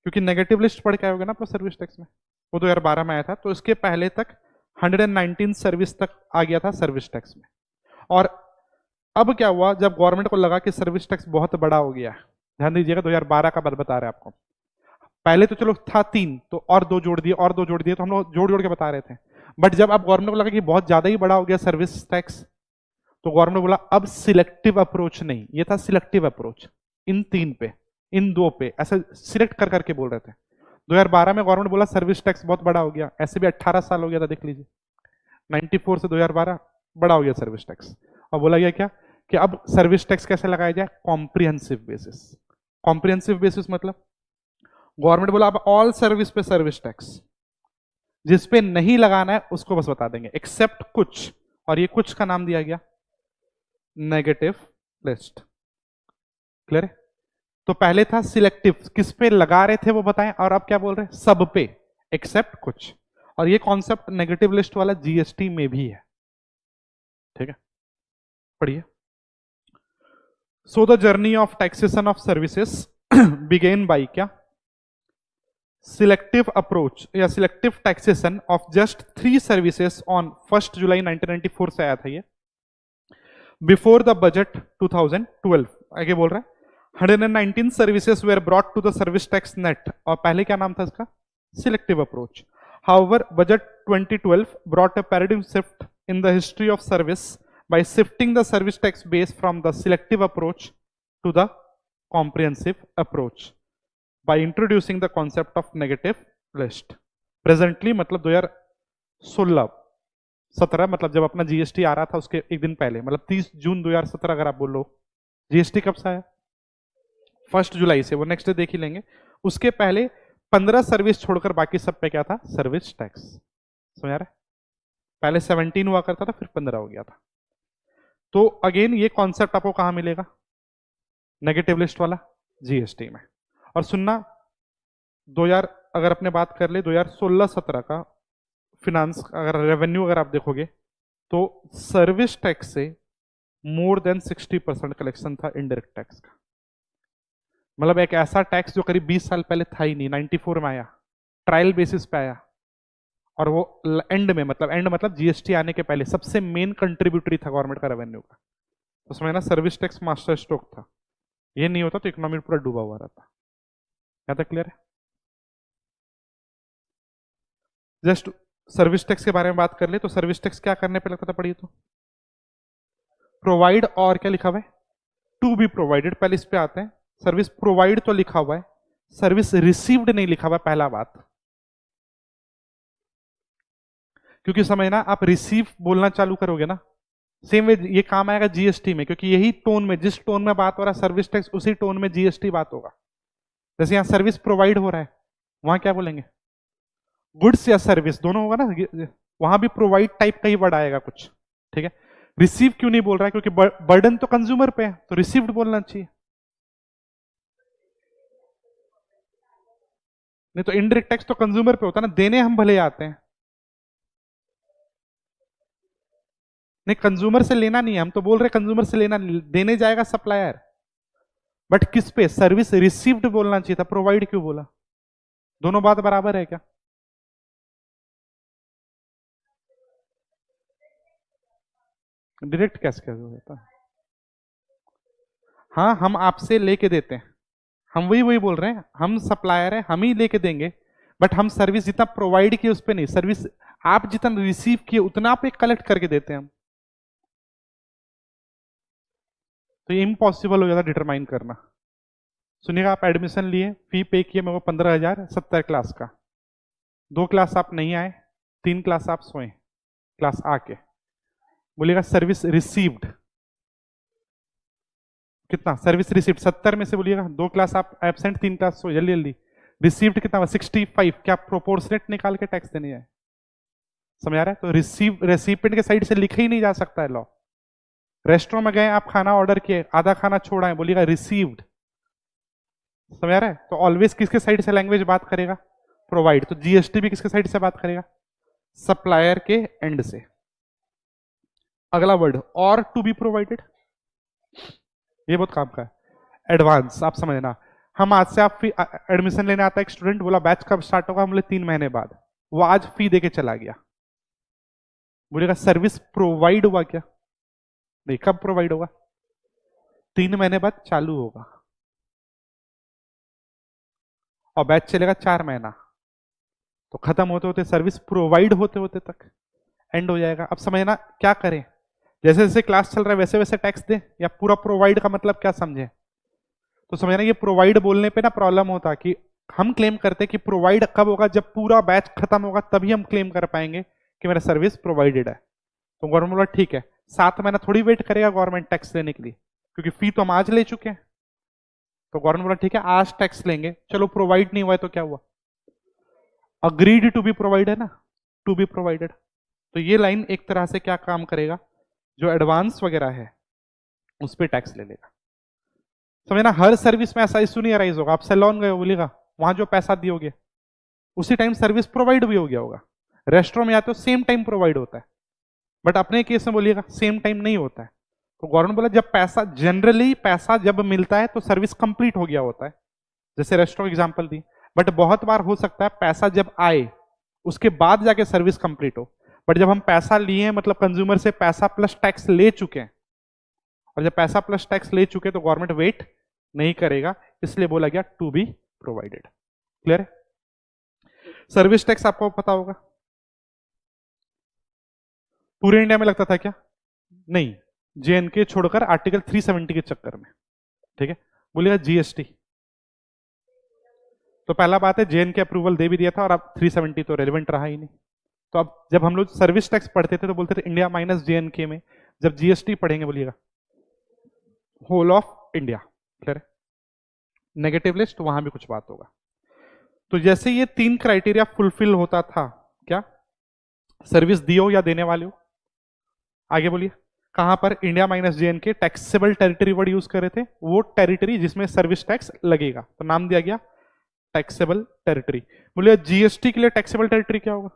क्योंकि नेगेटिव लिस्ट पढ़ के आयोगे ना आपको सर्विस टैक्स में, वो 2012 में आया था। तो इसके पहले तक 119 सर्विस तक आ गया था सर्विस टैक्स में। और अब क्या हुआ, जब गवर्नमेंट को लगा कि सर्विस टैक्स बहुत बड़ा हो गया, ध्यान दीजिएगा 2012 का बात बता रहे हैं आपको, पहले तो चलो था 3, तो और 2 जोड़ दिए, और 2 जोड़ दिए, तो हम लोग जोड़ जोड़ के बता रहे थे। बट जब अब गवर्नमेंट को लगा कि बहुत ज्यादा ही बड़ा हो गया सर्विस टैक्स, तो गवर्नमेंट बोला अब सिलेक्टिव अप्रोच नहीं, ये था सिलेक्टिव अप्रोच, इन 3 पे, इन 2 पे, ऐसे सिलेक्ट कर करके बोल रहे थे। 2012 में गवर्नमेंट बोला सर्विस टैक्स बहुत बड़ा हो गया, ऐसे भी 18 साल हो गया था, देख लीजिए 94 से 2012 बड़ा हो गया सर्विस टैक्स। और बोला गया क्या कि अब सर्विस टैक्स कैसे लगाया जाए, कॉम्प्रिहेंसिव बेसिस। कॉम्प्रिहेंसिव बेसिस मतलब गवर्नमेंट बोला अब ऑल सर्विस पे सर्विस टैक्स, जिस पे नहीं लगाना है उसको बस बता देंगे, एक्सेप्ट कुछ, और ये कुछ का नाम दिया गया नेगेटिव लिस्ट। क्लियर है? तो पहले था सिलेक्टिव, किस पे लगा रहे थे वो बताएं, और अब क्या बोल रहे हैं, सब पे एक्सेप्ट कुछ। और ये कॉन्सेप्ट नेगेटिव लिस्ट वाला जीएसटी में भी है। ठीक है, पढ़िए। So the journey of taxation of services began by क्या, सिलेक्टिव अप्रोच या selective taxation of just 3 services on 1 July 1994 से आया था ये, बिफोर द बजट 2012। आगे बोल रहा है 119 services were brought to the service tax net, और पहले क्या नाम था इसका, selective approach. However budget 2012 brought a paradigm shift in the history of service by shifting the service tax base from the selective approach to the comprehensive approach by introducing the concept of negative list. Presently मतलब 2016-17 मतलब जब अपना जीएसटी आ रहा था उसके एक दिन पहले, मतलब 30 जून 2017 अगर आप बोलो, जीएसटी कब से आया, 1 जुलाई से, वो नेक्स्ट डे देख ही लेंगे। उसके पहले 15 सर्विस छोड़कर बाकी सब पे क्या था, सर्विस टैक्स। समझ आ रहा है? पहले 17 हुआ करता था, फिर 15 हो गया था। तो अगेन ये कॉन्सेप्ट आपको कहां मिलेगा, नेगेटिव लिस्ट वाला, जीएसटी में। और सुनना 2000 अगर अपने बात कर ले 2016-17 का फिनांस अगर रेवेन्यू अगर आप देखोगे तो सर्विस टैक्स से मोर देन 60% कलेक्शन था इनडायरेक्ट टैक्स का। मतलब एक ऐसा टैक्स जो करीब 20 साल पहले था ही नहीं, 94 में आया, ट्रायल बेसिस पे आया, और वो एंड में मतलब जीएसटी आने के पहले सबसे मेन कंट्रीब्यूटरी था गवर्नमेंट का रेवेन्यू का। तो समझना सर्विस टैक्स मास्टर स्ट्रोक था, ये नहीं होता तो इकोनॉमी पूरा डूबा हुआ रहता। क्या तक क्लियर है? जस्ट सर्विस टैक्स के बारे में बात कर ले तो सर्विस टैक्स क्या करने पे लगता था, पढ़िए तो, प्रोवाइड और क्या लिखा हुआ है, टू बी प्रोवाइडेड। पहले इस पे आते हैं, सर्विस प्रोवाइड तो लिखा हुआ है, सर्विस रिसीव्ड नहीं लिखा हुआ, पहला बात, क्योंकि समझना आप रिसीव बोलना चालू करोगे ना, सेम वे ये काम आएगा जीएसटी में, क्योंकि यही टोन में, जिस टोन में बात हो रहा है सर्विस टैक्स, उसी टोन में जीएसटी बात होगा। जैसे यहां सर्विस प्रोवाइड हो रहा है, वहां क्या बोलेंगे, गुड्स या सर्विस दोनों होगा ना, वहां भी प्रोवाइड टाइप का ही वर्ड आएगा कुछ। ठीक है, रिसीव क्यों नहीं बोल रहा है, क्योंकि बर्डन तो कंज्यूमर पे है, तो रिसीव्ड बोलना चाहिए। नहीं तो इनडायरेक्ट टैक्स तो कंज्यूमर पे होता है ना, देने हम भले आते हैं, नहीं कंज्यूमर से लेना नहीं है, हम तो बोल रहे कंज्यूमर से लेना नहीं, देने जाएगा सप्लायर। बट किस पे, सर्विस रिसीव्ड बोलना चाहिए था, प्रोवाइड क्यों बोला? दोनों बात बराबर है क्या? डायरेक्ट कैसे होता है? हाँ हम आपसे लेके देते हैं, हम वही बोल रहे हैं, हम सप्लायर हैं, हम ही लेके देंगे, बट हम सर्विस जितना प्रोवाइड किए उस पर नहीं, सर्विस आप जितना रिसीव किए उतना आप एक कलेक्ट करके देते हैं हम। तो ये इम्पॉसिबल हो जाता डिटरमाइन करना। सुनिएगा, आप एडमिशन लिए, फी पे किए मैं वो 15,000 70 क्लास का, 2 क्लास आप नहीं आए, 3 क्लास आप सोए, क्लास आके बोलिएगा सर्विस रिसीव्ड कितना, सर्विस रिसीव्ड 70 में से बोलिएगा 2 क्लास आप एब्सेंट, 3 क्लास सोए, जल्दी जल्दी, रिसीव्ड कितना हुआ 65, क्या प्रोपोर्शनेट निकाल के टैक्स देने जाए? समझ आ रहा है? तो रिसीव रेसिपिएंट के साइड से लिखा ही नहीं जा सकता है लॉ। रेस्टोरेंट में गए आप, खाना ऑर्डर किए, आधा खाना छोड़ा है, बोलिएगा रिसीव्ड। समझ आ रहा है? तो ऑलवेज किसके साइड से लैंग्वेज बात करेगा, प्रोवाइड। तो जीएसटी भी किसके साइड से बात करेगा, सप्लायर के एंड से। अगला वर्ड और टू बी प्रोवाइडेड, ये बहुत काम का है, एडवांस। आप समझना, हम आज से आप एडमिशन लेने आता है एक स्टूडेंट, बोला बैच कब स्टार्ट होगा, हम बोले 3 महीने बाद, वो आज फी देके चला गया, बोलेगा सर्विस प्रोवाइड हुआ क्या? नहीं, कब प्रोवाइड होगा, 3 महीने बाद चालू होगा, और बैच चलेगा 4 महीना, तो खत्म होते होते सर्विस प्रोवाइड होते होते तक एंड हो जाएगा। अब समझना क्या करें, जैसे जैसे क्लास चल रहा है वैसे वैसे टैक्स दे, या पूरा प्रोवाइड का मतलब क्या समझे? तो समझना ये प्रोवाइड बोलने पे ना प्रॉब्लम होता कि हम क्लेम करते कि प्रोवाइड कब होगा, जब पूरा बैच खत्म होगा तभी हम क्लेम कर पाएंगे कि मेरा सर्विस प्रोवाइडेड है। तो गवर्नमेंट बोला ठीक है, 7 महीना थोड़ी वेट करेगा गवर्नमेंट टैक्स देने के लिए, क्योंकि फी तो हम आज ले चुके हैं। तो गवर्नमेंट बोला ठीक है आज टैक्स लेंगे, चलो प्रोवाइड नहीं हुआ है तो क्या हुआ, अग्रीड टू बी प्रोवाइड है ना, टू बी प्रोवाइडेड। तो ये लाइन एक तरह से क्या काम करेगा, जो एडवांस वगैरह है उस पर टैक्स ले लेगा। समझना, हर सर्विस में ऐसा इशू नहीं अराइज होगा। आप सैलून गए हो, बोलेगा वहां जो पैसा दियोगे उसी टाइम सर्विस प्रोवाइड भी हो गया होगा। रेस्टोरेंट में जाते हो सेम टाइम प्रोवाइड होता है, बट अपने केस में बोलिएगा सेम टाइम नहीं होता है। तो गवर्नमेंट बोला जब पैसा, जनरली पैसा जब मिलता है तो सर्विस कंप्लीट हो गया होता है, जैसे रेस्टोरेंट एग्जांपल दी। बट बहुत बार हो सकता है पैसा जब आए उसके बाद जाके सर्विस कंप्लीट हो। बट जब हम पैसा लिए, मतलब कंज्यूमर से पैसा प्लस टैक्स ले चुके हैं, और जब पैसा प्लस टैक्स ले चुके तो गवर्नमेंट वेट नहीं करेगा, इसलिए बोला गया टू बी प्रोवाइडेड। क्लियर है? सर्विस टैक्स आपको पता होगा, पूरे इंडिया में लगता था क्या? नहीं, जेएनके छोड़कर आर्टिकल 370 के चक्कर में। ठीक है, बोलिएगा जीएसटी। तो पहला बात है जेएनके अप्रूवल दे भी दिया था, और अब 370 तो रेलेवेंट रहा ही नहीं। तो अब जब हम लोग सर्विस टैक्स पढ़ते थे तो बोलते थे इंडिया माइनस जेएनके में, जब जीएसटी पढ़ेंगे बोलिएगा होल ऑफ इंडिया। क्लियर है? नेगेटिव लिस्ट, वहां भी कुछ बात होगा। तो जैसे ये 3 क्राइटेरिया फुलफिल होता था, क्या सर्विस दियो या देने वाले हो, आगे बोलिए कहां पर India minus JNK taxable territory word use कर रहे थे, वो टेरिटरी जिसमें सर्विस टैक्स लगेगा, तो नाम दिया गया टैक्सेबल टेरिटरी। बोलिए जीएसटी के लिए टैक्सेबल टेरिटरी क्या होगा?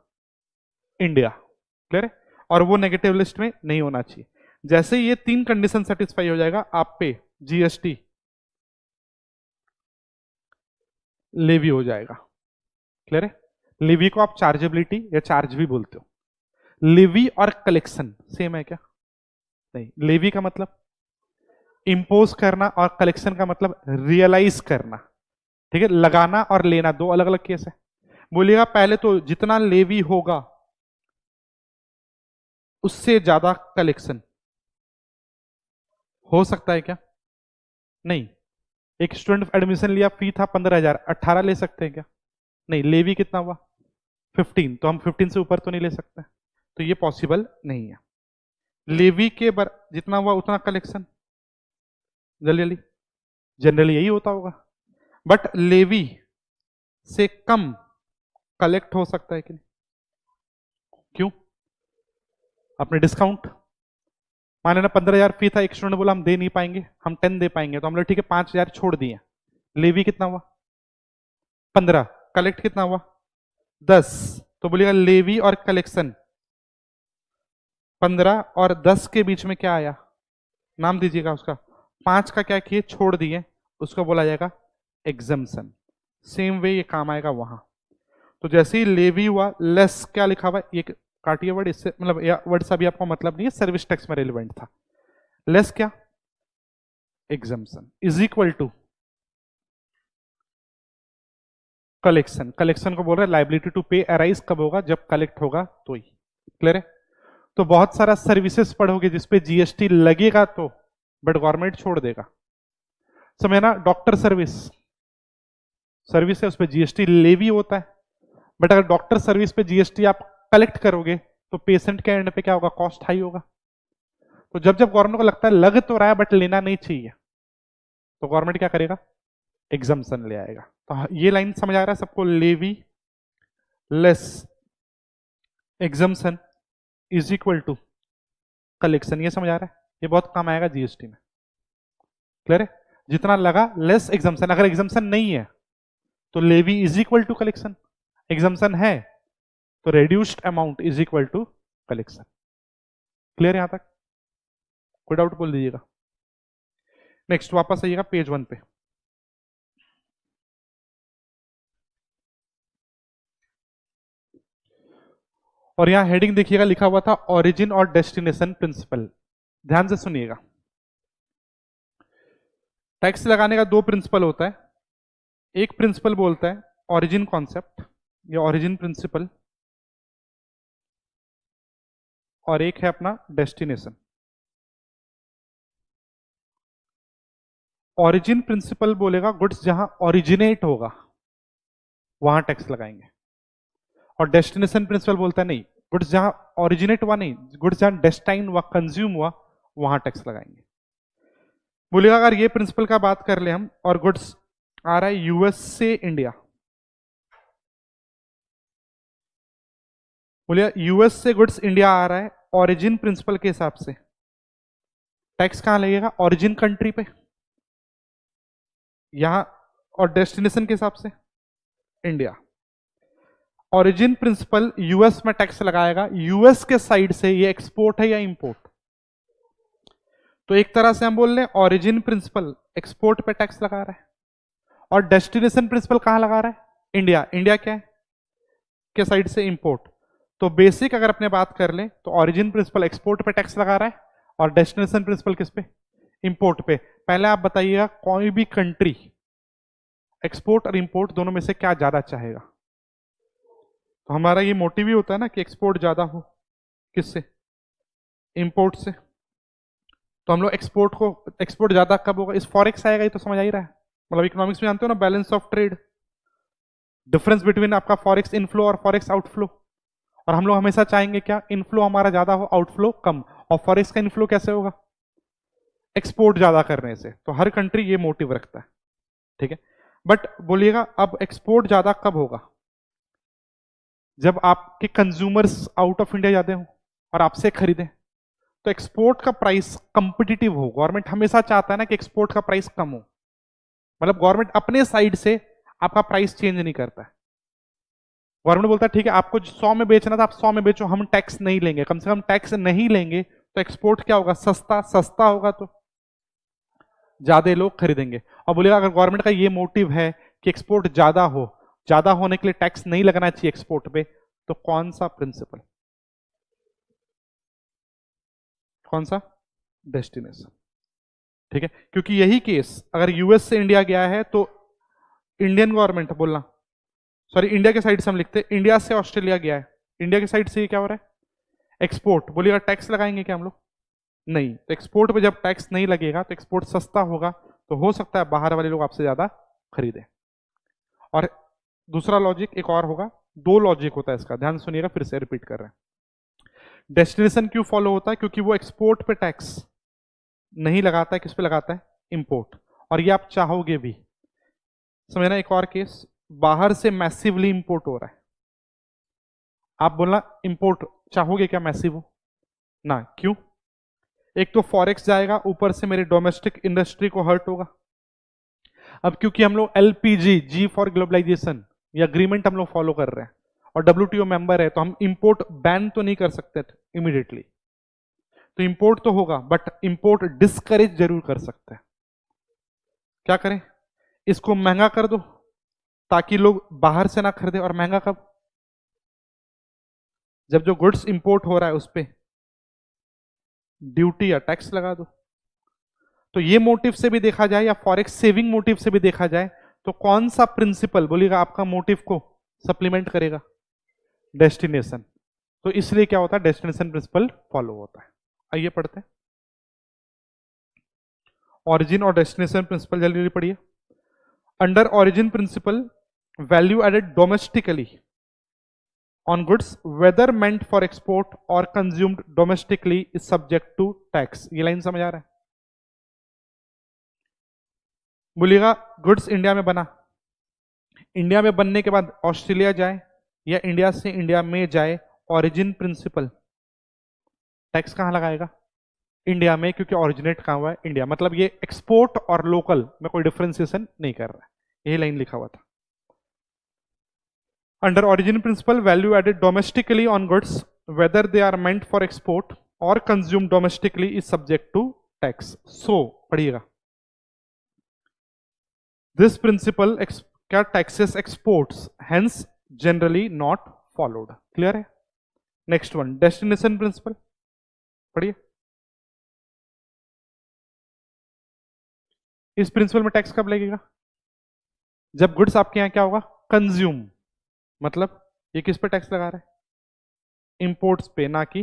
इंडिया। क्लियर है? और वो नेगेटिव लिस्ट में नहीं होना चाहिए। जैसे ये 3 कंडीशन सेटिस्फाई हो जाएगा, आप पे जीएसटी लेवी हो जाएगा। क्लियर है? लेवी को आप चार्जेबिलिटी या चार्ज भी बोलते हो। लेवी और कलेक्शन सेम है क्या? नहीं, लेवी का मतलब इंपोज करना और कलेक्शन का मतलब रियलाइज करना। ठीक है, लगाना और लेना दो अलग अलग केस है। बोलिएगा पहले तो जितना लेवी होगा उससे ज्यादा कलेक्शन हो सकता है क्या? नहीं। एक स्टूडेंट एडमिशन लिया, फी था 15,000, 18 ले सकते हैं क्या? नहीं। लेवी कितना हुआ? 15, तो हम 15 से ऊपर तो नहीं ले सकते, तो ये पॉसिबल नहीं है। लेवी के जितना हुआ उतना कलेक्शन, जल्दी जनरली यही होता होगा। बट लेवी से कम कलेक्ट हो सकता है कि नहीं? क्यों? अपने डिस्काउंट, मान लेना 15,000 फी था, एक स्टूडेंट बोला हम दे नहीं पाएंगे, हम 10 दे पाएंगे, तो हम लोग ठीक है 5,000 छोड़ दिए। लेवी कितना हुआ? 15। कलेक्ट कितना हुआ? 10। तो बोलिएगा लेवी और कलेक्शन 15 और 10 के बीच में क्या आया? नाम दीजिएगा उसका। 5 का क्या किए? छोड़ दिए, उसको बोला जाएगा एग्जम्पशन। सेम वे ये काम आएगा वहां। तो जैसे ही लेवी हुआ, लेस क्या लिखा हुआ, ये काटिए वर्ड, इससे मतलब वर्ड से भी आपको मतलब नहीं है, सर्विस टैक्स में रेलिवेंट था। लेस क्या? Exemption is equal to collection. Collection को बोल रहे हैं लाइबिलिटी टू पे अराइज कब होगा? जब कलेक्ट होगा तो ही। क्लियर है? तो बहुत सारा सर्विसेज पढ़ोगे जिसपे जीएसटी लगेगा तो, बट गवर्नमेंट छोड़ देगा। समझे ना? डॉक्टर सर्विस है, उस पर जीएसटी लेवी होता है, बट अगर डॉक्टर सर्विस पे जीएसटी आप कलेक्ट करोगे तो पेशेंट के एंड पे क्या होगा? कॉस्ट हाई होगा। तो जब जब गवर्नमेंट को लगता है लग तो रहा है बट लेना नहीं चाहिए, तो गवर्नमेंट क्या करेगा? एग्जम्पशन ले आएगा। तो ये लाइन समझ आ रहा है सबको? Levy less exemption is equal to collection. ये समझ आ रहा है? ये बहुत काम आएगा जीएसटी में। क्लियर है? जितना लगा लेस एग्जम्पशन। अगर एग्जम्पशन नहीं है तो levy is equal to collection, exemption है तो reduced amount is equal to collection. Clear है यहां तक? कोई डाउट बोल दीजिएगा। नेक्स्ट वापस आइएगा पेज 1 पे। और यहां हेडिंग देखिएगा, लिखा हुआ था ओरिजिन और डेस्टिनेशन प्रिंसिपल। ध्यान से सुनिएगा। टैक्स लगाने का 2 प्रिंसिपल होता है। एक प्रिंसिपल बोलता है ओरिजिन कॉन्सेप्ट या ओरिजिन प्रिंसिपल, और एक है अपना डेस्टिनेशन। ओरिजिन प्रिंसिपल बोलेगा गुड्स जहां ओरिजिनेट होगा वहां टैक्स लगाएंगे, और डेस्टिनेशन प्रिंसिपल बोलता है नहीं, गुड्स जहां ओरिजिनेट हुआ नहीं, गुड्स जहां डेस्टाइन हुआ, कंज्यूम हुआ, वहां टैक्स लगाएंगे। बोलेगा अगर ये प्रिंसिपल का बात कर ले हम, और गुड्स आ रहा है यूएस से इंडिया, बोलिए यूएस से गुड्स इंडिया आ रहा है, ओरिजिन प्रिंसिपल के हिसाब से टैक्स कहां लगेगा? ओरिजिन कंट्री पे यहां, और डेस्टिनेशन के हिसाब से इंडिया। ओरिजिन प्रिंसिपल यूएस में टैक्स लगाएगा, यूएस के साइड से ये एक्सपोर्ट है या इंपोर्ट? तो एक तरह से हम बोल रहे हैं ओरिजिन प्रिंसिपल एक्सपोर्ट पे टैक्स लगा रहा है, और डेस्टिनेशन प्रिंसिपल कहां लगा रहा है? इंडिया। इंडिया क्या है के साइड से? इंपोर्ट। तो बेसिक अगर अपने बात कर लें तो ओरिजिन प्रिंसिपल एक्सपोर्ट पे टैक्स लगा रहा है, और डेस्टिनेशन प्रिंसिपल किस पे? इंपोर्ट पे। पहले आप बताइएगा कोई भी कंट्री एक्सपोर्ट और इंपोर्ट दोनों में से क्या ज्यादा चाहेगा? तो हमारा ये मोटिव ही होता है ना कि एक्सपोर्ट ज्यादा हो, किससे? इंपोर्ट से। तो हम लोग एक्सपोर्ट ज्यादा कब होगा? इस फॉरेक्स आएगा, ये तो समझ आ ही रहा है। मतलब इकोनॉमिक्स में जानते हो ना, balance of trade, difference between आपका फॉरेक्स इनफ्लो और फॉरेक्स आउटफ्लो। और हम लोग हमेशा चाहेंगे क्या? इनफ्लो हमारा ज्यादा हो, आउटफ्लो कम। और फॉरेक्स का इनफ्लो कैसे होगा? एक्सपोर्ट ज्यादा करने से। तो हर कंट्री ये मोटिव रखता है, ठीक है। बट बोलिएगा अब एक्सपोर्ट ज्यादा कब होगा? जब आपके कंज्यूमर्स आउट ऑफ इंडिया जाते हो और आपसे खरीदें, तो एक्सपोर्ट का प्राइस कंपिटिटिव हो। गवर्नमेंट हमेशा चाहता है ना कि एक्सपोर्ट का प्राइस कम हो, मतलब गवर्नमेंट अपने साइड से आपका प्राइस चेंज नहीं करता है। गवर्नमेंट बोलता है ठीक है, आपको 100 में बेचना था, आप 100 में बेचो, हम टैक्स नहीं लेंगे। कम से कम टैक्स नहीं लेंगे तो एक्सपोर्ट क्या होगा? सस्ता। सस्ता होगा तो ज्यादा लोग खरीदेंगे। और बोलिएगा अगर गवर्नमेंट का ये मोटिव है कि एक्सपोर्ट ज्यादा हो, ज्यादा होने के लिए टैक्स नहीं लगना चाहिए एक्सपोर्ट पे, तो कौन सा प्रिंसिपल? कौन सा? डेस्टिनेशन, ठीक है। क्योंकि यही केस अगर यूएस से इंडिया गया है तो इंडियन गवर्नमेंट, बोलना सॉरी, इंडिया के साइड से हम लिखते हैं, इंडिया से ऑस्ट्रेलिया गया है, इंडिया के साइड से ये क्या हो रहा है? एक्सपोर्ट। बोलिएगा टैक्स लगाएंगे क्या हम लोग? नहीं। तो एक्सपोर्ट पे जब टैक्स नहीं लगेगा तो एक्सपोर्ट सस्ता होगा, तो हो सकता है बाहर वाले लोग आपसे ज्यादा खरीदें। और दूसरा लॉजिक एक और होगा, दो लॉजिक होता है इसका, ध्यान सुनिएगा, फिर से रिपीट कर रहे हैं। डेस्टिनेशन क्यों फॉलो होता है? क्योंकि वो एक्सपोर्ट पे टैक्स नहीं लगाता है, किस पे लगाता है? इंपोर्ट। और ये आप चाहोगे भी। समझना एक और केस, बाहर से मैसिवली इंपोर्ट हो रहा है, आप बोलना इंपोर्ट चाहोगे क्या मैसिव हो? ना। क्यों? एक तो फॉरेक्स जाएगा, ऊपर से मेरी डोमेस्टिक इंडस्ट्री को हर्ट होगा। अब क्योंकि हम लोग एलपीजी, जी फॉर ग्लोबलाइजेशन, ये अग्रीमेंट हम लोग फॉलो कर रहे हैं और डब्ल्यूटीओ मेंबर है, तो हम इंपोर्ट बैन तो नहीं कर सकते इमीडिएटली। तो इंपोर्ट तो होगा, बट इंपोर्ट डिस्करेज जरूर कर सकते हैं। क्या करें? इसको महंगा कर दो ताकि लोग बाहर से ना खरीदे। और महंगा कब? जब जो गुड्स इंपोर्ट हो रहा है उस पर ड्यूटी या टैक्स लगा दो। तो ये मोटिव से भी देखा जाए या फॉरेक्स सेविंग मोटिव से भी देखा जाए, तो कौन सा प्रिंसिपल बोलिएगा आपका मोटिव को सप्लीमेंट करेगा? डेस्टिनेशन। तो इसलिए क्या होता है? डेस्टिनेशन प्रिंसिपल फॉलो होता है। आइए पढ़ते हैं ऑरिजिन और डेस्टिनेशन प्रिंसिपल, जल्दी जल्दी पढ़िए। Under origin principle, value added domestically on goods whether meant for export or consumed domestically is subject to tax। ये लाइन समझ आ रहा है? बोलिएगा गुड्स इंडिया में बना, इंडिया में बनने के बाद ऑस्ट्रेलिया जाए या इंडिया से इंडिया में जाए, ओरिजिन प्रिंसिपल टैक्स कहां लगाएगा? इंडिया में, क्योंकि ओरिजिनेट कहां हुआ है? इंडिया। मतलब ये एक्सपोर्ट और लोकल में कोई डिफरेंशिएशन नहीं कर रहा है, यही लाइन लिखा हुआ था। Under origin principle, value added domestically on goods, whether they are meant for export or consumed domestically, is subject to tax. So, पढ़िएगा, this principle क्या taxes exports, hence generally not followed। Clear है? Next one, destination principle, पढ़िए। इस प्रिंसिपल में टैक्स कब लगेगा? जब गुड्स आपके यहां क्या होगा? कंज्यूम। मतलब ये किस पे टैक्स लगा रहा है? इंपोर्ट्स पे, ना कि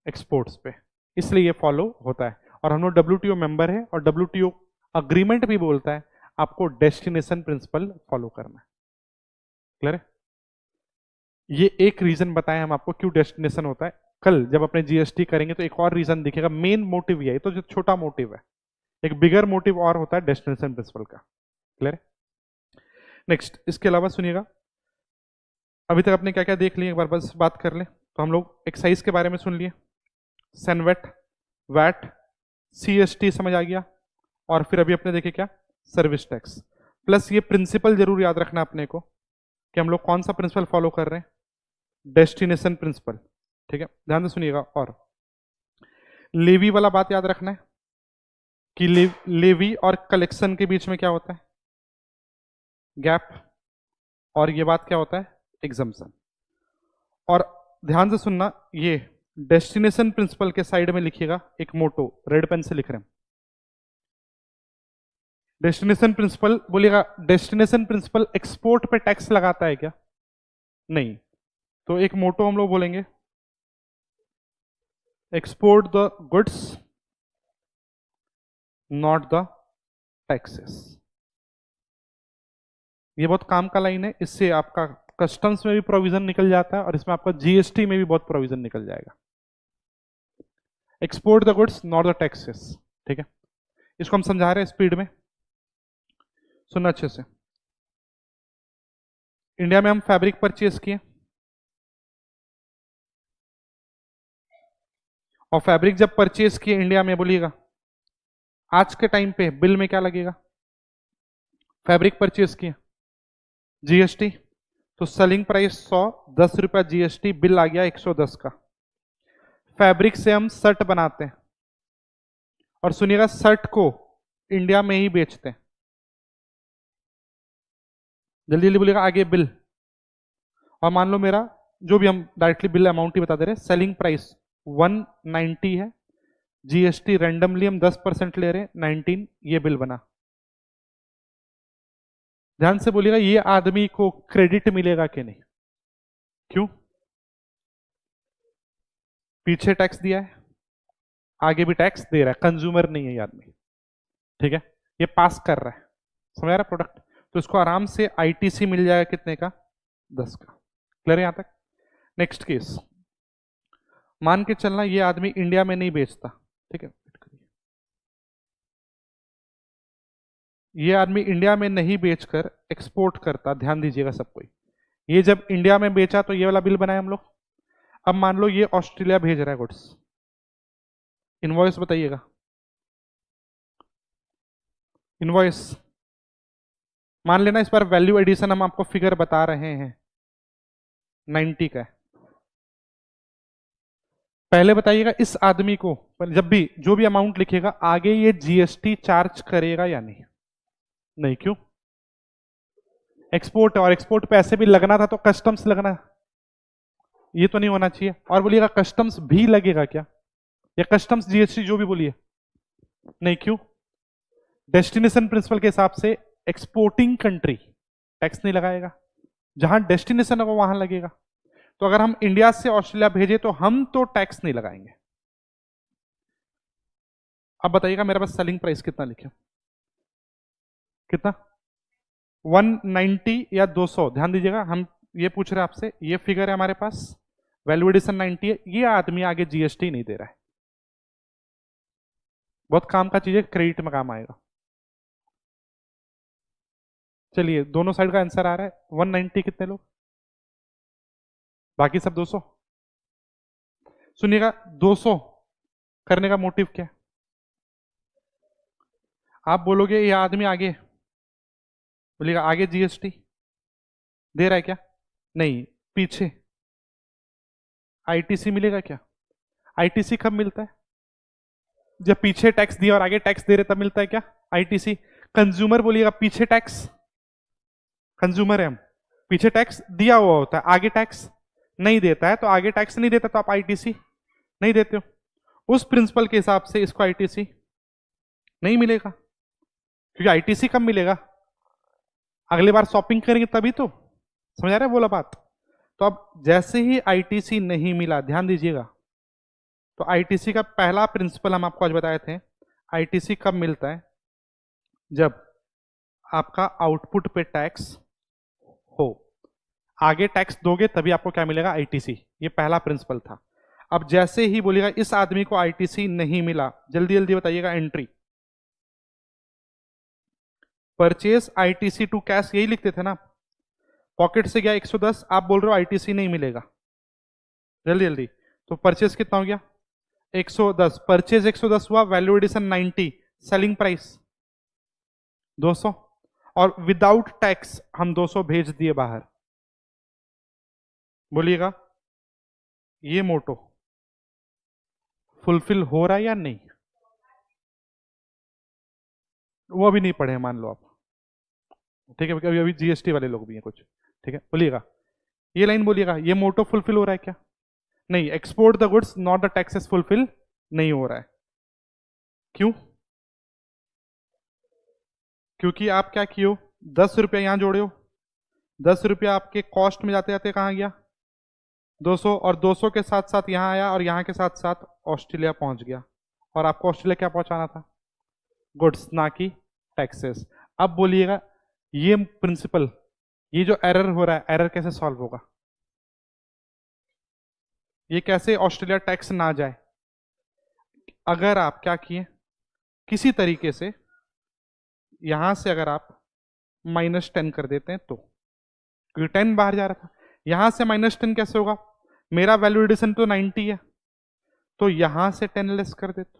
एक्सपोर्ट्स पे। इसलिए ये फॉलो होता है। और हम लोग डब्ल्यूटीओ मेंबर है और डब्ल्यूटीओ अग्रीमेंट भी बोलता है आपको डेस्टिनेशन प्रिंसिपल फॉलो करना है। क्लियर है? ये एक रीजन बताएं हम आपको क्यों डेस्टिनेशन होता है। कल जब अपने जीएसटी करेंगे तो एक और रीजन दिखेगा। मेन मोटिव ये है, तो जो छोटा मोटिव है, एक बिगर मोटिव और होता है डेस्टिनेशन प्रिंसिपल का। क्लियर है? नेक्स्ट, इसके अलावा सुनिएगा, अभी तक आपने क्या क्या देख लिया, एक बार बस बात कर ले। तो हम लोग एक्साइज के बारे में सुन लिए, सैनवेट, वैट, सीएसटी समझ आ गया, और फिर अभी अपने देखे क्या, सर्विस टैक्स। प्लस ये प्रिंसिपल जरूर याद रखना अपने को कि हम लोग कौन सा प्रिंसिपल फॉलो कर रहे हैं, डेस्टिनेशन प्रिंसिपल। ठीक है, ध्यान से सुनिएगा। और लेवी वाला बात याद रखना है कि लेवी और कलेक्शन के बीच में क्या होता है, गैप, और ये बात क्या होता है, एग्जम्पशन। और ध्यान से सुनना, ये डेस्टिनेशन प्रिंसिपल के साइड में लिखिएगा एक मोटो, रेड पेन से लिख रहे हैं, डेस्टिनेशन प्रिंसिपल। बोलिएगा डेस्टिनेशन प्रिंसिपल एक्सपोर्ट पे टैक्स लगाता है क्या, नहीं, तो एक मोटो हम लोग बोलेंगे, export the goods not the taxes. ये बहुत काम का लाइन है, इससे आपका कस्टम्स में भी प्रोविजन निकल जाता है और इसमें आपका जीएसटी में भी बहुत प्रोविजन निकल जाएगा। Export the goods not the taxes. ठीक है, इसको हम समझा रहे हैं स्पीड में, सुनना अच्छे से। इंडिया में हम फैब्रिक परचेज किए और फैब्रिक जब परचेज किए इंडिया में, बोलिएगा आज के टाइम पे बिल में क्या लगेगा, फैब्रिक परचेज किए जीएसटी, तो सेलिंग प्राइस 100, 10 रुपया जीएसटी, बिल आ गया 110 का। फैब्रिक से हम शर्ट बनाते हैं और सुनिएगा शर्ट को इंडिया में ही बेचते हैं, जल्दी जल्दी बोलिएगा आगे बिल। और मान लो मेरा जो भी, हम डायरेक्टली बिल अमाउंट ही बता दे रहे, सेलिंग प्राइस 190 है, जीएसटी रैंडमली हम 10% ले रहे हैं, 19, ये बिल बना। ध्यान से बोलिएगा, ये आदमी को क्रेडिट मिलेगा कि नहीं, क्यों, पीछे टैक्स दिया है, आगे भी टैक्स दे रहा है, कंज्यूमर नहीं है ये आदमी। ठीक है, ये पास कर रहा है, समझ रहा है प्रोडक्ट, तो इसको आराम से आईटीसी मिल जाएगा कितने का, 10 का। क्लियर है यहां तक। नेक्स्ट केस, मान के चलना ये आदमी इंडिया में नहीं बेचता, ठीक है, ये आदमी इंडिया में नहीं बेचकर एक्सपोर्ट करता, ध्यान दीजिएगा सब कोई। ये जब इंडिया में बेचा तो ये वाला बिल बनाया हम लोग। अब मान लो ये ऑस्ट्रेलिया भेज रहा है गुड्स, इनवॉइस बताइएगा, इनवॉइस मान लेना, इस बार वैल्यू एडिशन हम आपको फिगर बता रहे हैं 90 का है। पहले बताइएगा इस आदमी को जब भी जो भी अमाउंट लिखेगा आगे ये जीएसटी चार्ज करेगा या नहीं, नहीं, क्यों, एक्सपोर्ट, और एक्सपोर्ट पे ऐसे भी लगना था तो कस्टम्स लगना, ये तो नहीं होना चाहिए। और बोलिएगा कस्टम्स भी लगेगा क्या, या कस्टम्स जीएसटी जो भी बोलिए, नहीं, क्यों, डेस्टिनेशन प्रिंसिपल के हिसाब से एक्सपोर्टिंग कंट्री टैक्स नहीं लगाएगा, जहां डेस्टिनेशन होगा वहां लगेगा। तो अगर हम इंडिया से ऑस्ट्रेलिया भेजे तो हम तो टैक्स नहीं लगाएंगे। अब बताइएगा मेरे पास सेलिंग प्राइस कितना लिखे, कितना, 190 या 200, ध्यान दीजिएगा, हम ये पूछ रहे हैं आपसे, ये फिगर है हमारे पास, वैल्यू एडिशन 90 है, ये आदमी आगे जीएसटी नहीं दे रहा है, बहुत काम का चीज है, क्रेडिट में काम आएगा। चलिए दोनों साइड का आंसर आ रहा है, 190 कितने लोग, बाकी सब 200। सुनिएगा 200 करने का मोटिव क्या है, आप बोलोगे ये आदमी आगे, बोलिएगा आगे जीएसटी दे रहा है क्या, नहीं, पीछे आईटीसी मिलेगा क्या, आईटीसी कब मिलता है, जब पीछे टैक्स दिया और आगे टैक्स दे रहे तब मिलता है क्या, आईटीसी। कंज्यूमर बोलिएगा पीछे टैक्स, कंज्यूमर है हम, पीछे टैक्स दिया हुआ होता है, आगे टैक्स नहीं देता है, तो आगे टैक्स नहीं देता तो आप आईटीसी नहीं देते हो, उस प्रिंसिपल के हिसाब से इसको आईटीसी नहीं मिलेगा, क्योंकि आईटीसी कब मिलेगा, अगली बार शॉपिंग करेंगे तभी तो, समझ आ रहा है बोला बात। तो अब जैसे ही आईटीसी नहीं मिला, ध्यान दीजिएगा, तो आईटीसी का पहला प्रिंसिपल हम आपको आज बताए थे, आईटीसी कब मिलता है, जब आपका आउटपुट पे टैक्स हो, आगे टैक्स दोगे तभी आपको क्या मिलेगा, आईटीसी, ये पहला प्रिंसिपल था। अब जैसे ही बोलिएगा इस आदमी को आईटीसी नहीं मिला, जल्दी जल्दी बताइएगा entry, purchase ITC to cash, यही लिखते थे ना, पॉकेट से गया 110, आप बोल रहे हो आईटीसी नहीं मिलेगा, जल्दी जल्दी। तो परचेज कितना हो गया 110, परचेज 110 हुआ, वैल्यू एडिशन 90, सेलिंग प्राइस 200, और विदाउट टैक्स हम 200 भेज दिए बाहर। बोलिएगा ये मोटो फुलफिल हो रहा है या नहीं? वो अभी नहीं पढ़े मान लो आप, ठीक है, अभी अभी जीएसटी वाले लोग भी हैं कुछ, ठीक है। बोलिएगा ये लाइन बोलिएगा, ये मोटो फुलफिल हो रहा है क्या? नहीं। Export the goods not the taxes fulfil नहीं हो रहा है। क्यों? क्योंकि आप क्या किए हो, 10 रुपया यहां जोड़े हो, 10 रुपया आपके कॉस्ट में जाते जाते कहां गया 200, और 200 के साथ साथ यहां आया, और यहां के साथ साथ ऑस्ट्रेलिया पहुंच गया, और आपको ऑस्ट्रेलिया क्या पहुंचाना था? गुड्स, ना कि टैक्सेस। अब बोलिएगा ये प्रिंसिपल, ये जो एरर हो रहा है, एरर कैसे सॉल्व होगा? ये कैसे ऑस्ट्रेलिया टैक्स ना जाए? अगर आप क्या किए, किसी तरीके से यहां से अगर आप -10 कर देते हैं तो, क्योंकि 10 बाहर जा रहा था, यहां से -10 कैसे होगा? मेरा वैल्यू एडिशन तो 90 है, तो यहां से 10 लेस कर देते।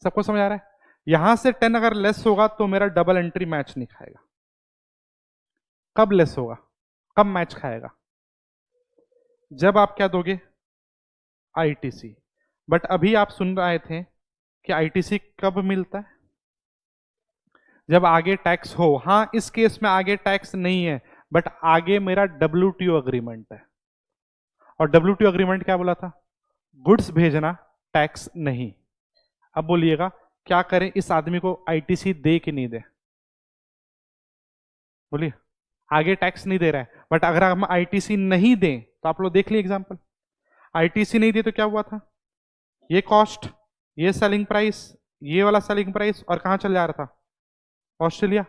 सबको समझ आ रहा है? यहां से 10 अगर लेस होगा तो मेरा डबल एंट्री मैच नहीं खाएगा। कब लेस होगा, कब मैच खाएगा? जब आप क्या दोगे, आईटीसी। बट अभी आप सुन रहे थे कि आईटीसी कब मिलता है? जब आगे टैक्स हो। हाँ, इस केस में आगे टैक्स नहीं है, बट आगे मेरा डब्ल्यूटीओ अग्रीमेंट है, और डब्ल्यूटीओ अग्रीमेंट क्या बोला था? गुड्स भेजना, टैक्स नहीं। अब बोलिएगा क्या करें, इस आदमी को आईटीसी दे कि नहीं दे? बोलिए, आगे टैक्स नहीं दे रहा है, बट अगर हम आईटीसी नहीं दें तो आप लोग देख लिए एग्जांपल, आईटीसी नहीं दे तो क्या हुआ था? ये कॉस्ट, ये सेलिंग प्राइस, ये वाला सेलिंग प्राइस, और कहां चल जा रहा था? ऑस्ट्रेलिया।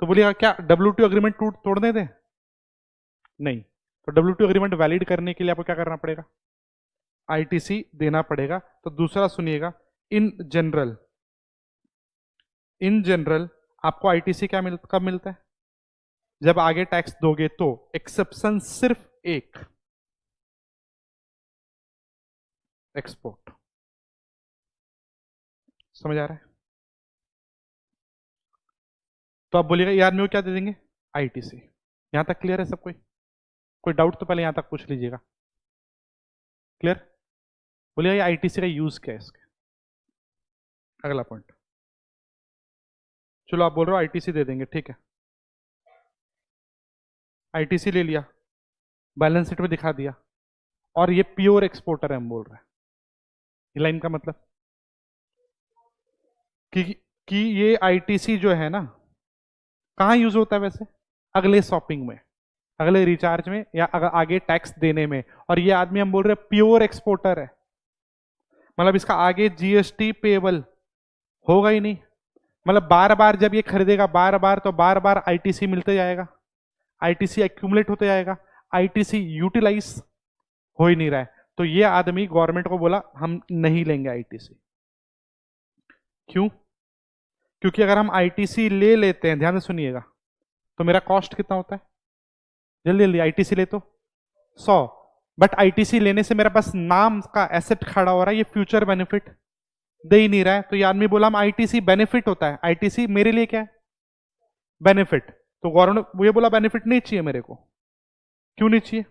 तो बोलिएगा क्या डब्ल्यूटीओ अग्रीमेंट तोड़ने दें? नहीं। तो डब्ल्यूटीओ अग्रीमेंट वैलिड करने के लिए आपको क्या करना पड़ेगा? आईटीसी देना पड़ेगा। तो दूसरा सुनिएगा, इन जनरल, इन जनरल आपको आईटीसी क्या कब मिलता है? जब आगे टैक्स दोगे तो। एक्सेप्शन सिर्फ एक, एक्सपोर्ट। समझ आ रहा है? तो आप बोलिएगा यार मैं क्या दे देंगे? आईटीसी। यहां तक क्लियर है सब? कोई डाउट तो पहले यहां तक पूछ लीजिएगा। क्लियर? बोलिए आईटीसी का यूज क्या है इसके? अगला पॉइंट। चलो आप बोल रहे हो आईटीसी दे देंगे, ठीक है, आईटीसी ले लिया, बैलेंस शीट में दिखा दिया, और ये प्योर एक्सपोर्टर है हम बोल रहे हैं। ये लाइन का मतलब कि कि ये आईटीसी जो है ना, कहाँ यूज होता है वैसे? अगले शॉपिंग में, अगले रिचार्ज में, या आगे टैक्स देने में। और ये आदमी हम बोल रहे हैं प्योर एक्सपोर्टर है, मतलब इसका आगे जीएसटी पेएबल होगा ही नहीं। मतलब बार बार जब ये खरीदेगा बार बार, तो बार बार आईटीसी मिलते जाएगा, आईटीसी एक्यूमुलेट होते जाएगा, आईटीसी यूटिलाइज हो ही नहीं रहा है। तो ये आदमी गवर्नमेंट को बोला हम नहीं लेंगे आईटीसी। क्यों? क्योंकि अगर हम आईटीसी ले लेते हैं, ध्यान से सुनिएगा, तो मेरा कॉस्ट कितना होता है? जल्दी जल्दी, आईटीसी ले तो 100, बट आईटीसी लेने से मेरा पास नाम का एसेट खड़ा हो रहा है, ये फ्यूचर बेनिफिट दे ही नहीं रहा है। तो ये आदमी बोला हम आईटीसी बेनिफिट होता है, आईटीसी मेरे लिए क्या है? बेनिफिट। तो गवर्नमेंट ये बोला बेनिफिट नहीं चाहिए मेरे को। क्यों नहीं चाहिए?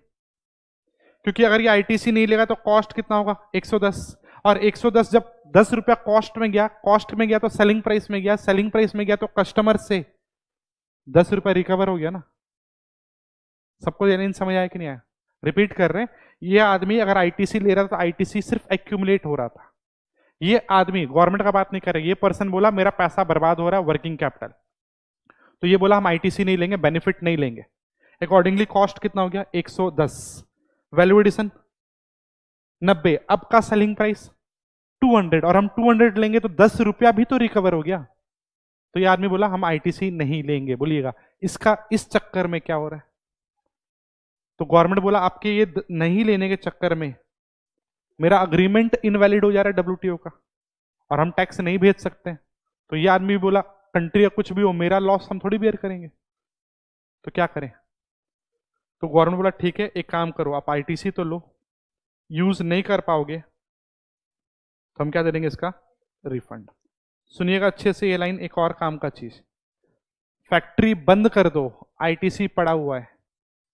क्योंकि अगर ये आईटीसी नहीं लेगा तो कॉस्ट कितना होगा? 110, और 110 जब 10 रुपया कॉस्ट में गया, कॉस्ट में गया तो सेलिंग प्राइस में गया, सेलिंग प्राइस में गया तो कस्टमर से 10 रुपया रिकवर हो गया ना। सबको ये नहीं समझ आया कि नहीं आया? रिपीट कर रहे हैं, ये आदमी अगर आईटीसी ले रहा था तो आईटीसी सिर्फ एक्यूमुलेट हो रहा था। ये आदमी गवर्नमेंट का बात नहीं कर रहे, ये पर्सन बोला मेरा पैसा बर्बाद हो रहा है, वर्किंग कैपिटल, तो ये बोला हम आईटीसी नहीं लेंगे, बेनिफिट नहीं लेंगे। अकॉर्डिंगली कॉस्ट कितना हो गया? 110, वैल्यू एडिशन 90, अब का सेलिंग प्राइस 200, और हम 200 लेंगे तो 10 रुपया भी तो रिकवर हो गया। तो ये आदमी बोला हम आईटीसी नहीं लेंगे। बोलिएगा इसका इस चक्कर में क्या हो रहा है? तो गवर्नमेंट बोला आपके ये नहीं लेने के चक्कर में मेरा अग्रीमेंट इनवैलिड हो जा रहा है डब्ल्यूटीओ का, और हम टैक्स नहीं भेज सकते। तो ये आदमी भी बोला कंट्री या कुछ भी हो, मेरा लॉस हम थोड़ी बेयर करेंगे, तो क्या करें? तो गवर्नमेंट बोला ठीक है, एक काम करो, आप आईटीसी तो लो, यूज नहीं कर पाओगे तो हम क्या दे देंगे इसका रिफंड। सुनिएगा अच्छे से ये लाइन, एक और काम का चीज, फैक्ट्री बंद कर दो, आईटीसी पड़ा हुआ है,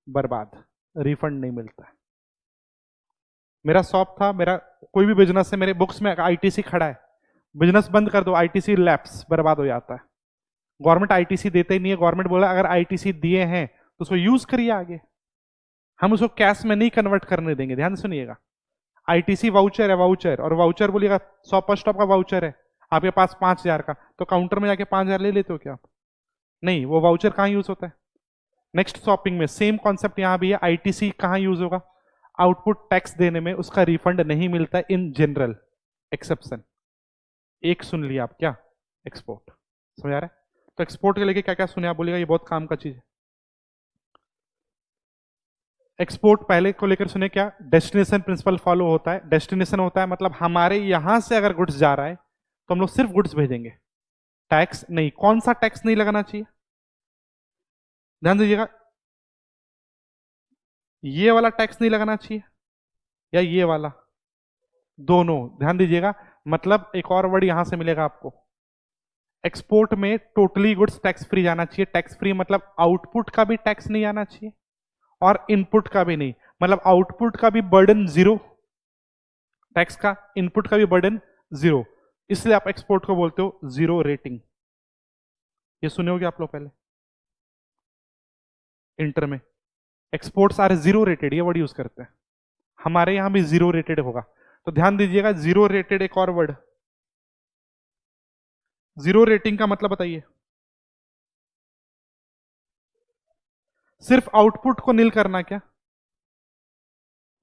बर्बाद, रिफंड नहीं मिलता है। मेरा शॉप था, मेरा कोई भी बिजनेस है, मेरे बुक्स में आईटीसी खड़ा है, बिजनेस बंद कर दो, आईटीसी लैप्स, बर्बाद हो जाता है। गवर्नमेंट आईटीसी देते ही नहीं है, गवर्नमेंट बोला अगर आईटीसी दिए हैं तो उसको यूज करिए आगे, हम उसको कैश में नहीं कन्वर्ट करने देंगे। ध्यान से सुनिएगा, आईटीसी वाउचर है, वाउचर, और वाउचर बोलिएगा 100 स्टॉप का वाउचर है आपके पास 5,000 का, तो काउंटर में जाके 5,000 ले लेते हो क्या आप? नहीं, वो वाउचर कहाँ यूज होता है? नेक्स्ट शॉपिंग में। सेम कॉन्सेप्ट यहां भी है, आईटीसी कहां यूज होगा? आउटपुट टैक्स देने में, उसका रिफंड नहीं मिलता इन जनरल, एक्सेप्शन एक सुन लिया आप, क्या? एक्सपोर्ट। समझ आ रहा है? तो एक्सपोर्ट के लेके क्या क्या सुने आप, बोलिएगा ये बहुत काम का चीज है। एक्सपोर्ट पहले को लेकर सुने क्या? डेस्टिनेशन प्रिंसिपल फॉलो होता है। डेस्टिनेशन होता है मतलब हमारे यहां से अगर गुड्स जा रहा है तो हम लोग सिर्फ गुड्स भेजेंगे, टैक्स नहीं। कौन सा टैक्स नहीं लगाना चाहिए? ध्यान दीजिएगा, ये वाला टैक्स नहीं लगाना चाहिए या ये वाला, दोनों। ध्यान दीजिएगा, मतलब एक और वर्ड यहां से मिलेगा आपको, एक्सपोर्ट में टोटली गुड्स टैक्स फ्री जाना चाहिए। टैक्स फ्री मतलब आउटपुट का भी टैक्स नहीं आना चाहिए और इनपुट का भी नहीं, मतलब आउटपुट का भी बर्डन जीरो टैक्स का, इनपुट का भी बर्डन जीरो, इसलिए आप एक्सपोर्ट को बोलते हो जीरो रेटिंग। ये सुने होगे आप लोग पहले इंटर में, एक्सपोर्ट्स आर जीरो रेटेड, ये वर्ड यूज करते हैं। हमारे यहां भी जीरो रेटेड होगा, तो ध्यान दीजिएगा, जीरो रेटेड एक और वर्ड। जीरो रेटिंग का मतलब बताइए? सिर्फ आउटपुट को नील करना क्या?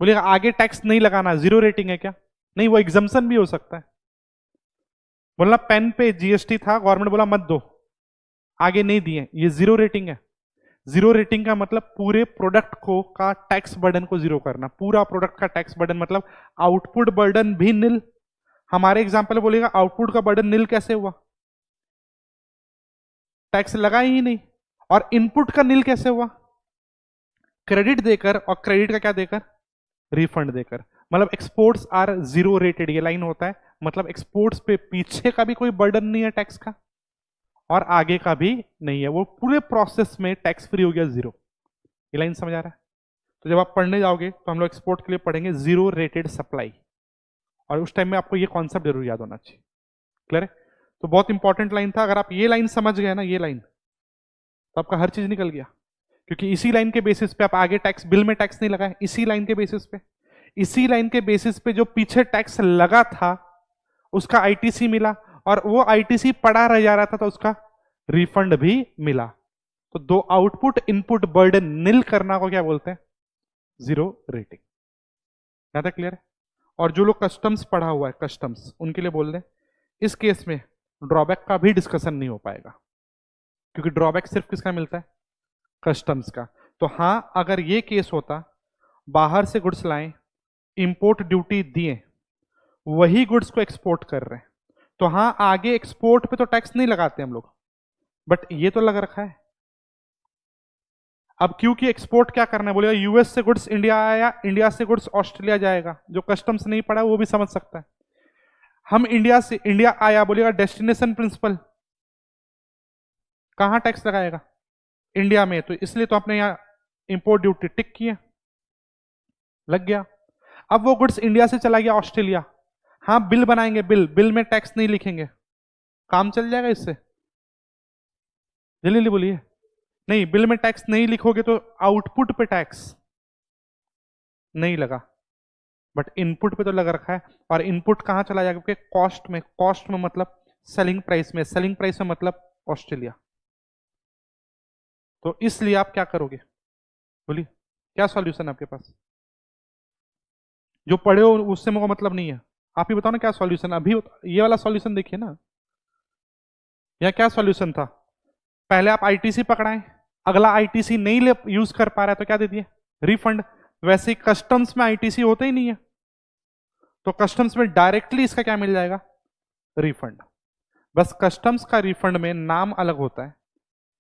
बोलिएगा आगे टैक्स नहीं लगाना, जीरो रेटिंग है क्या? नहीं, वो एग्जम्पशन भी हो सकता है। बोलना पेन पे जीएसटी था, गवर्नमेंट बोला मत दो, आगे नहीं दिए, ये जीरो रेटिंग है। जीरो रेटिंग का मतलब पूरे प्रोडक्ट को का टैक्स बर्डन को जीरो करना, पूरा प्रोडक्ट का टैक्स बर्डन, मतलब आउटपुट बर्डन भी नील। हमारे एग्जांपल बोलेगा आउटपुट का बर्डन नील कैसे हुआ? टैक्स लगा ही नहीं। और इनपुट का नील कैसे हुआ? क्रेडिट देकर, और क्रेडिट का क्या देकर? रिफंड देकर। मतलब एक्सपोर्ट्स आर जीरो रेटेड, ये लाइन होता है, मतलब एक्सपोर्ट्स पे पीछे का भी कोई बर्डन नहीं है टैक्स का और आगे का भी नहीं है, वो पूरे प्रोसेस में टैक्स फ्री हो गया, जीरो। ये लाइन समझ आ रहा है? तो जब आप पढ़ने जाओगे तो हम लोग एक्सपोर्ट के लिए पढ़ेंगे जीरो रेटेड सप्लाई, और उस टाइम में आपको ये कॉन्सेप्ट जरूर याद होना चाहिए। क्लियर है? तो बहुत इंपॉर्टेंट लाइन था, अगर आप ये लाइन समझ गए ना, ये लाइन, तो आपका हर चीज निकल गया, क्योंकि इसी लाइन के बेसिस पे आप आगे टैक्स, बिल में टैक्स नहीं लगाए, इसी लाइन के बेसिस पे, इसी लाइन के बेसिस पे जो पीछे टैक्स लगा था उसका आईटीसी मिला, और वो आईटीसी पड़ा रह जा रहा था तो उसका रिफंड भी मिला। तो दो आउटपुट इनपुट बर्डन नील करना को क्या बोलते हैं? Zero rating. ज्यादा क्लियर है? और जो लोग कस्टम्स पढ़ा हुआ है, कस्टम्स, उनके लिए बोल दें, इस केस में ड्रॉबैक का भी डिस्कशन नहीं हो पाएगा, क्योंकि ड्रॉबैक सिर्फ किसका मिलता है? कस्टम्स का। तो हां, अगर ये केस होता, बाहर से गुड्स लाएं, इंपोर्ट ड्यूटी दिए, वही गुड्स को एक्सपोर्ट कर रहे हैं, तो हां आगे एक्सपोर्ट पे तो टैक्स नहीं लगाते हम लोग, बट ये तो लग रखा है। अब क्योंकि एक्सपोर्ट क्या करना है, बोलेगा यूएस से गुड्स इंडिया आया, इंडिया से गुड्स ऑस्ट्रेलिया जाएगा, जो कस्टम्स नहीं पड़ा वो भी समझ सकता है। हम इंडिया से, इंडिया आया, बोलेगा डेस्टिनेशन प्रिंसिपल, कहां टैक्स लगाएगा? इंडिया में, तो इसलिए तो आपने यहां इंपोर्ट ड्यूटी टिक किया, लग गया। अब वो गुड्स इंडिया से चला गया ऑस्ट्रेलिया, हाँ बिल बनाएंगे, बिल में टैक्स नहीं लिखेंगे, काम चल जाएगा इससे? जल्दी जल्दी बोलिए। नहीं, बिल में टैक्स नहीं लिखोगे तो आउटपुट पे टैक्स नहीं लगा, बट इनपुट पे तो लगा रखा है। और इनपुट कहां चला जाएगा? क्योंकि कॉस्ट में, कॉस्ट में मतलब सेलिंग प्राइस में, सेलिंग प्राइस में मतलब ऑस्ट्रेलिया। तो इसलिए आप क्या करोगे? बोलिए, क्या सॉल्यूशन आपके पास? जो पढ़े हो उससे मुझे मतलब नहीं है, आप ही बताओ ना क्या सॉल्यूशन। अभी ये वाला सॉल्यूशन देखिए ना, यह क्या सॉल्यूशन था? पहले आप आईटीसी पकड़ाएं, अगला आईटीसी नहीं ले यूज कर पा रहा है तो क्या दे दिए? रिफंड। वैसे ही कस्टम्स में आईटीसी होता ही नहीं है, तो कस्टम्स में डायरेक्टली इसका क्या मिल जाएगा? रिफंड। बस कस्टम्स का रिफंड में नाम अलग होता है,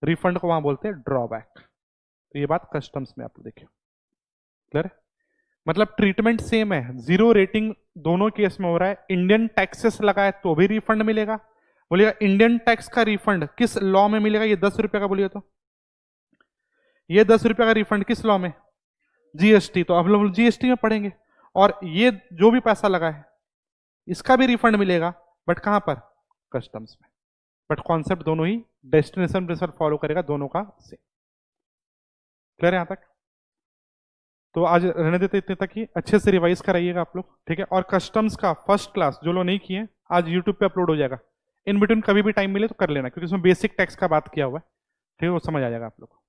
रिफंड को वहां बोलते हैं ड्रॉबैक। तो ये बात कस्टम्स में आप देखिए, क्लियर है? मतलब ट्रीटमेंट सेम है, जीरो रेटिंग दोनों केस में हो रहा है। इंडियन टैक्सेस लगा है तो भी रिफंड मिलेगा। बोलिएगा इंडियन टैक्स का रिफंड किस लॉ में मिलेगा? ये 10 रुपए का बोलिए तो, ये 10 रुपए का रिफंड किस लॉ में? जीएसटी। तो अब लोग जीएसटी में पढ़ेंगे। और ये जो भी पैसा लगा है इसका भी रिफंड मिलेगा, बट कहां पर? कस्टम्स में। बट कॉन्सेप्ट दोनों ही डेस्टिनेशन प्रिंसिपल फॉलो करेगा, दोनों का सेम। क्लियर है यहां तक? तो आज रहने देते इतने तक ही, अच्छे से रिवाइज कराइएगा आप लोग, ठीक है? और कस्टम्स का फर्स्ट क्लास जो लोग नहीं किए आज यूट्यूब पे अपलोड हो जाएगा। इन बिटवीन कभी भी टाइम मिले तो कर लेना, क्योंकि उसमें बेसिक टैक्स का बात किया हुआ है, ठीक है? वो समझ आ जाएगा आप लोग को।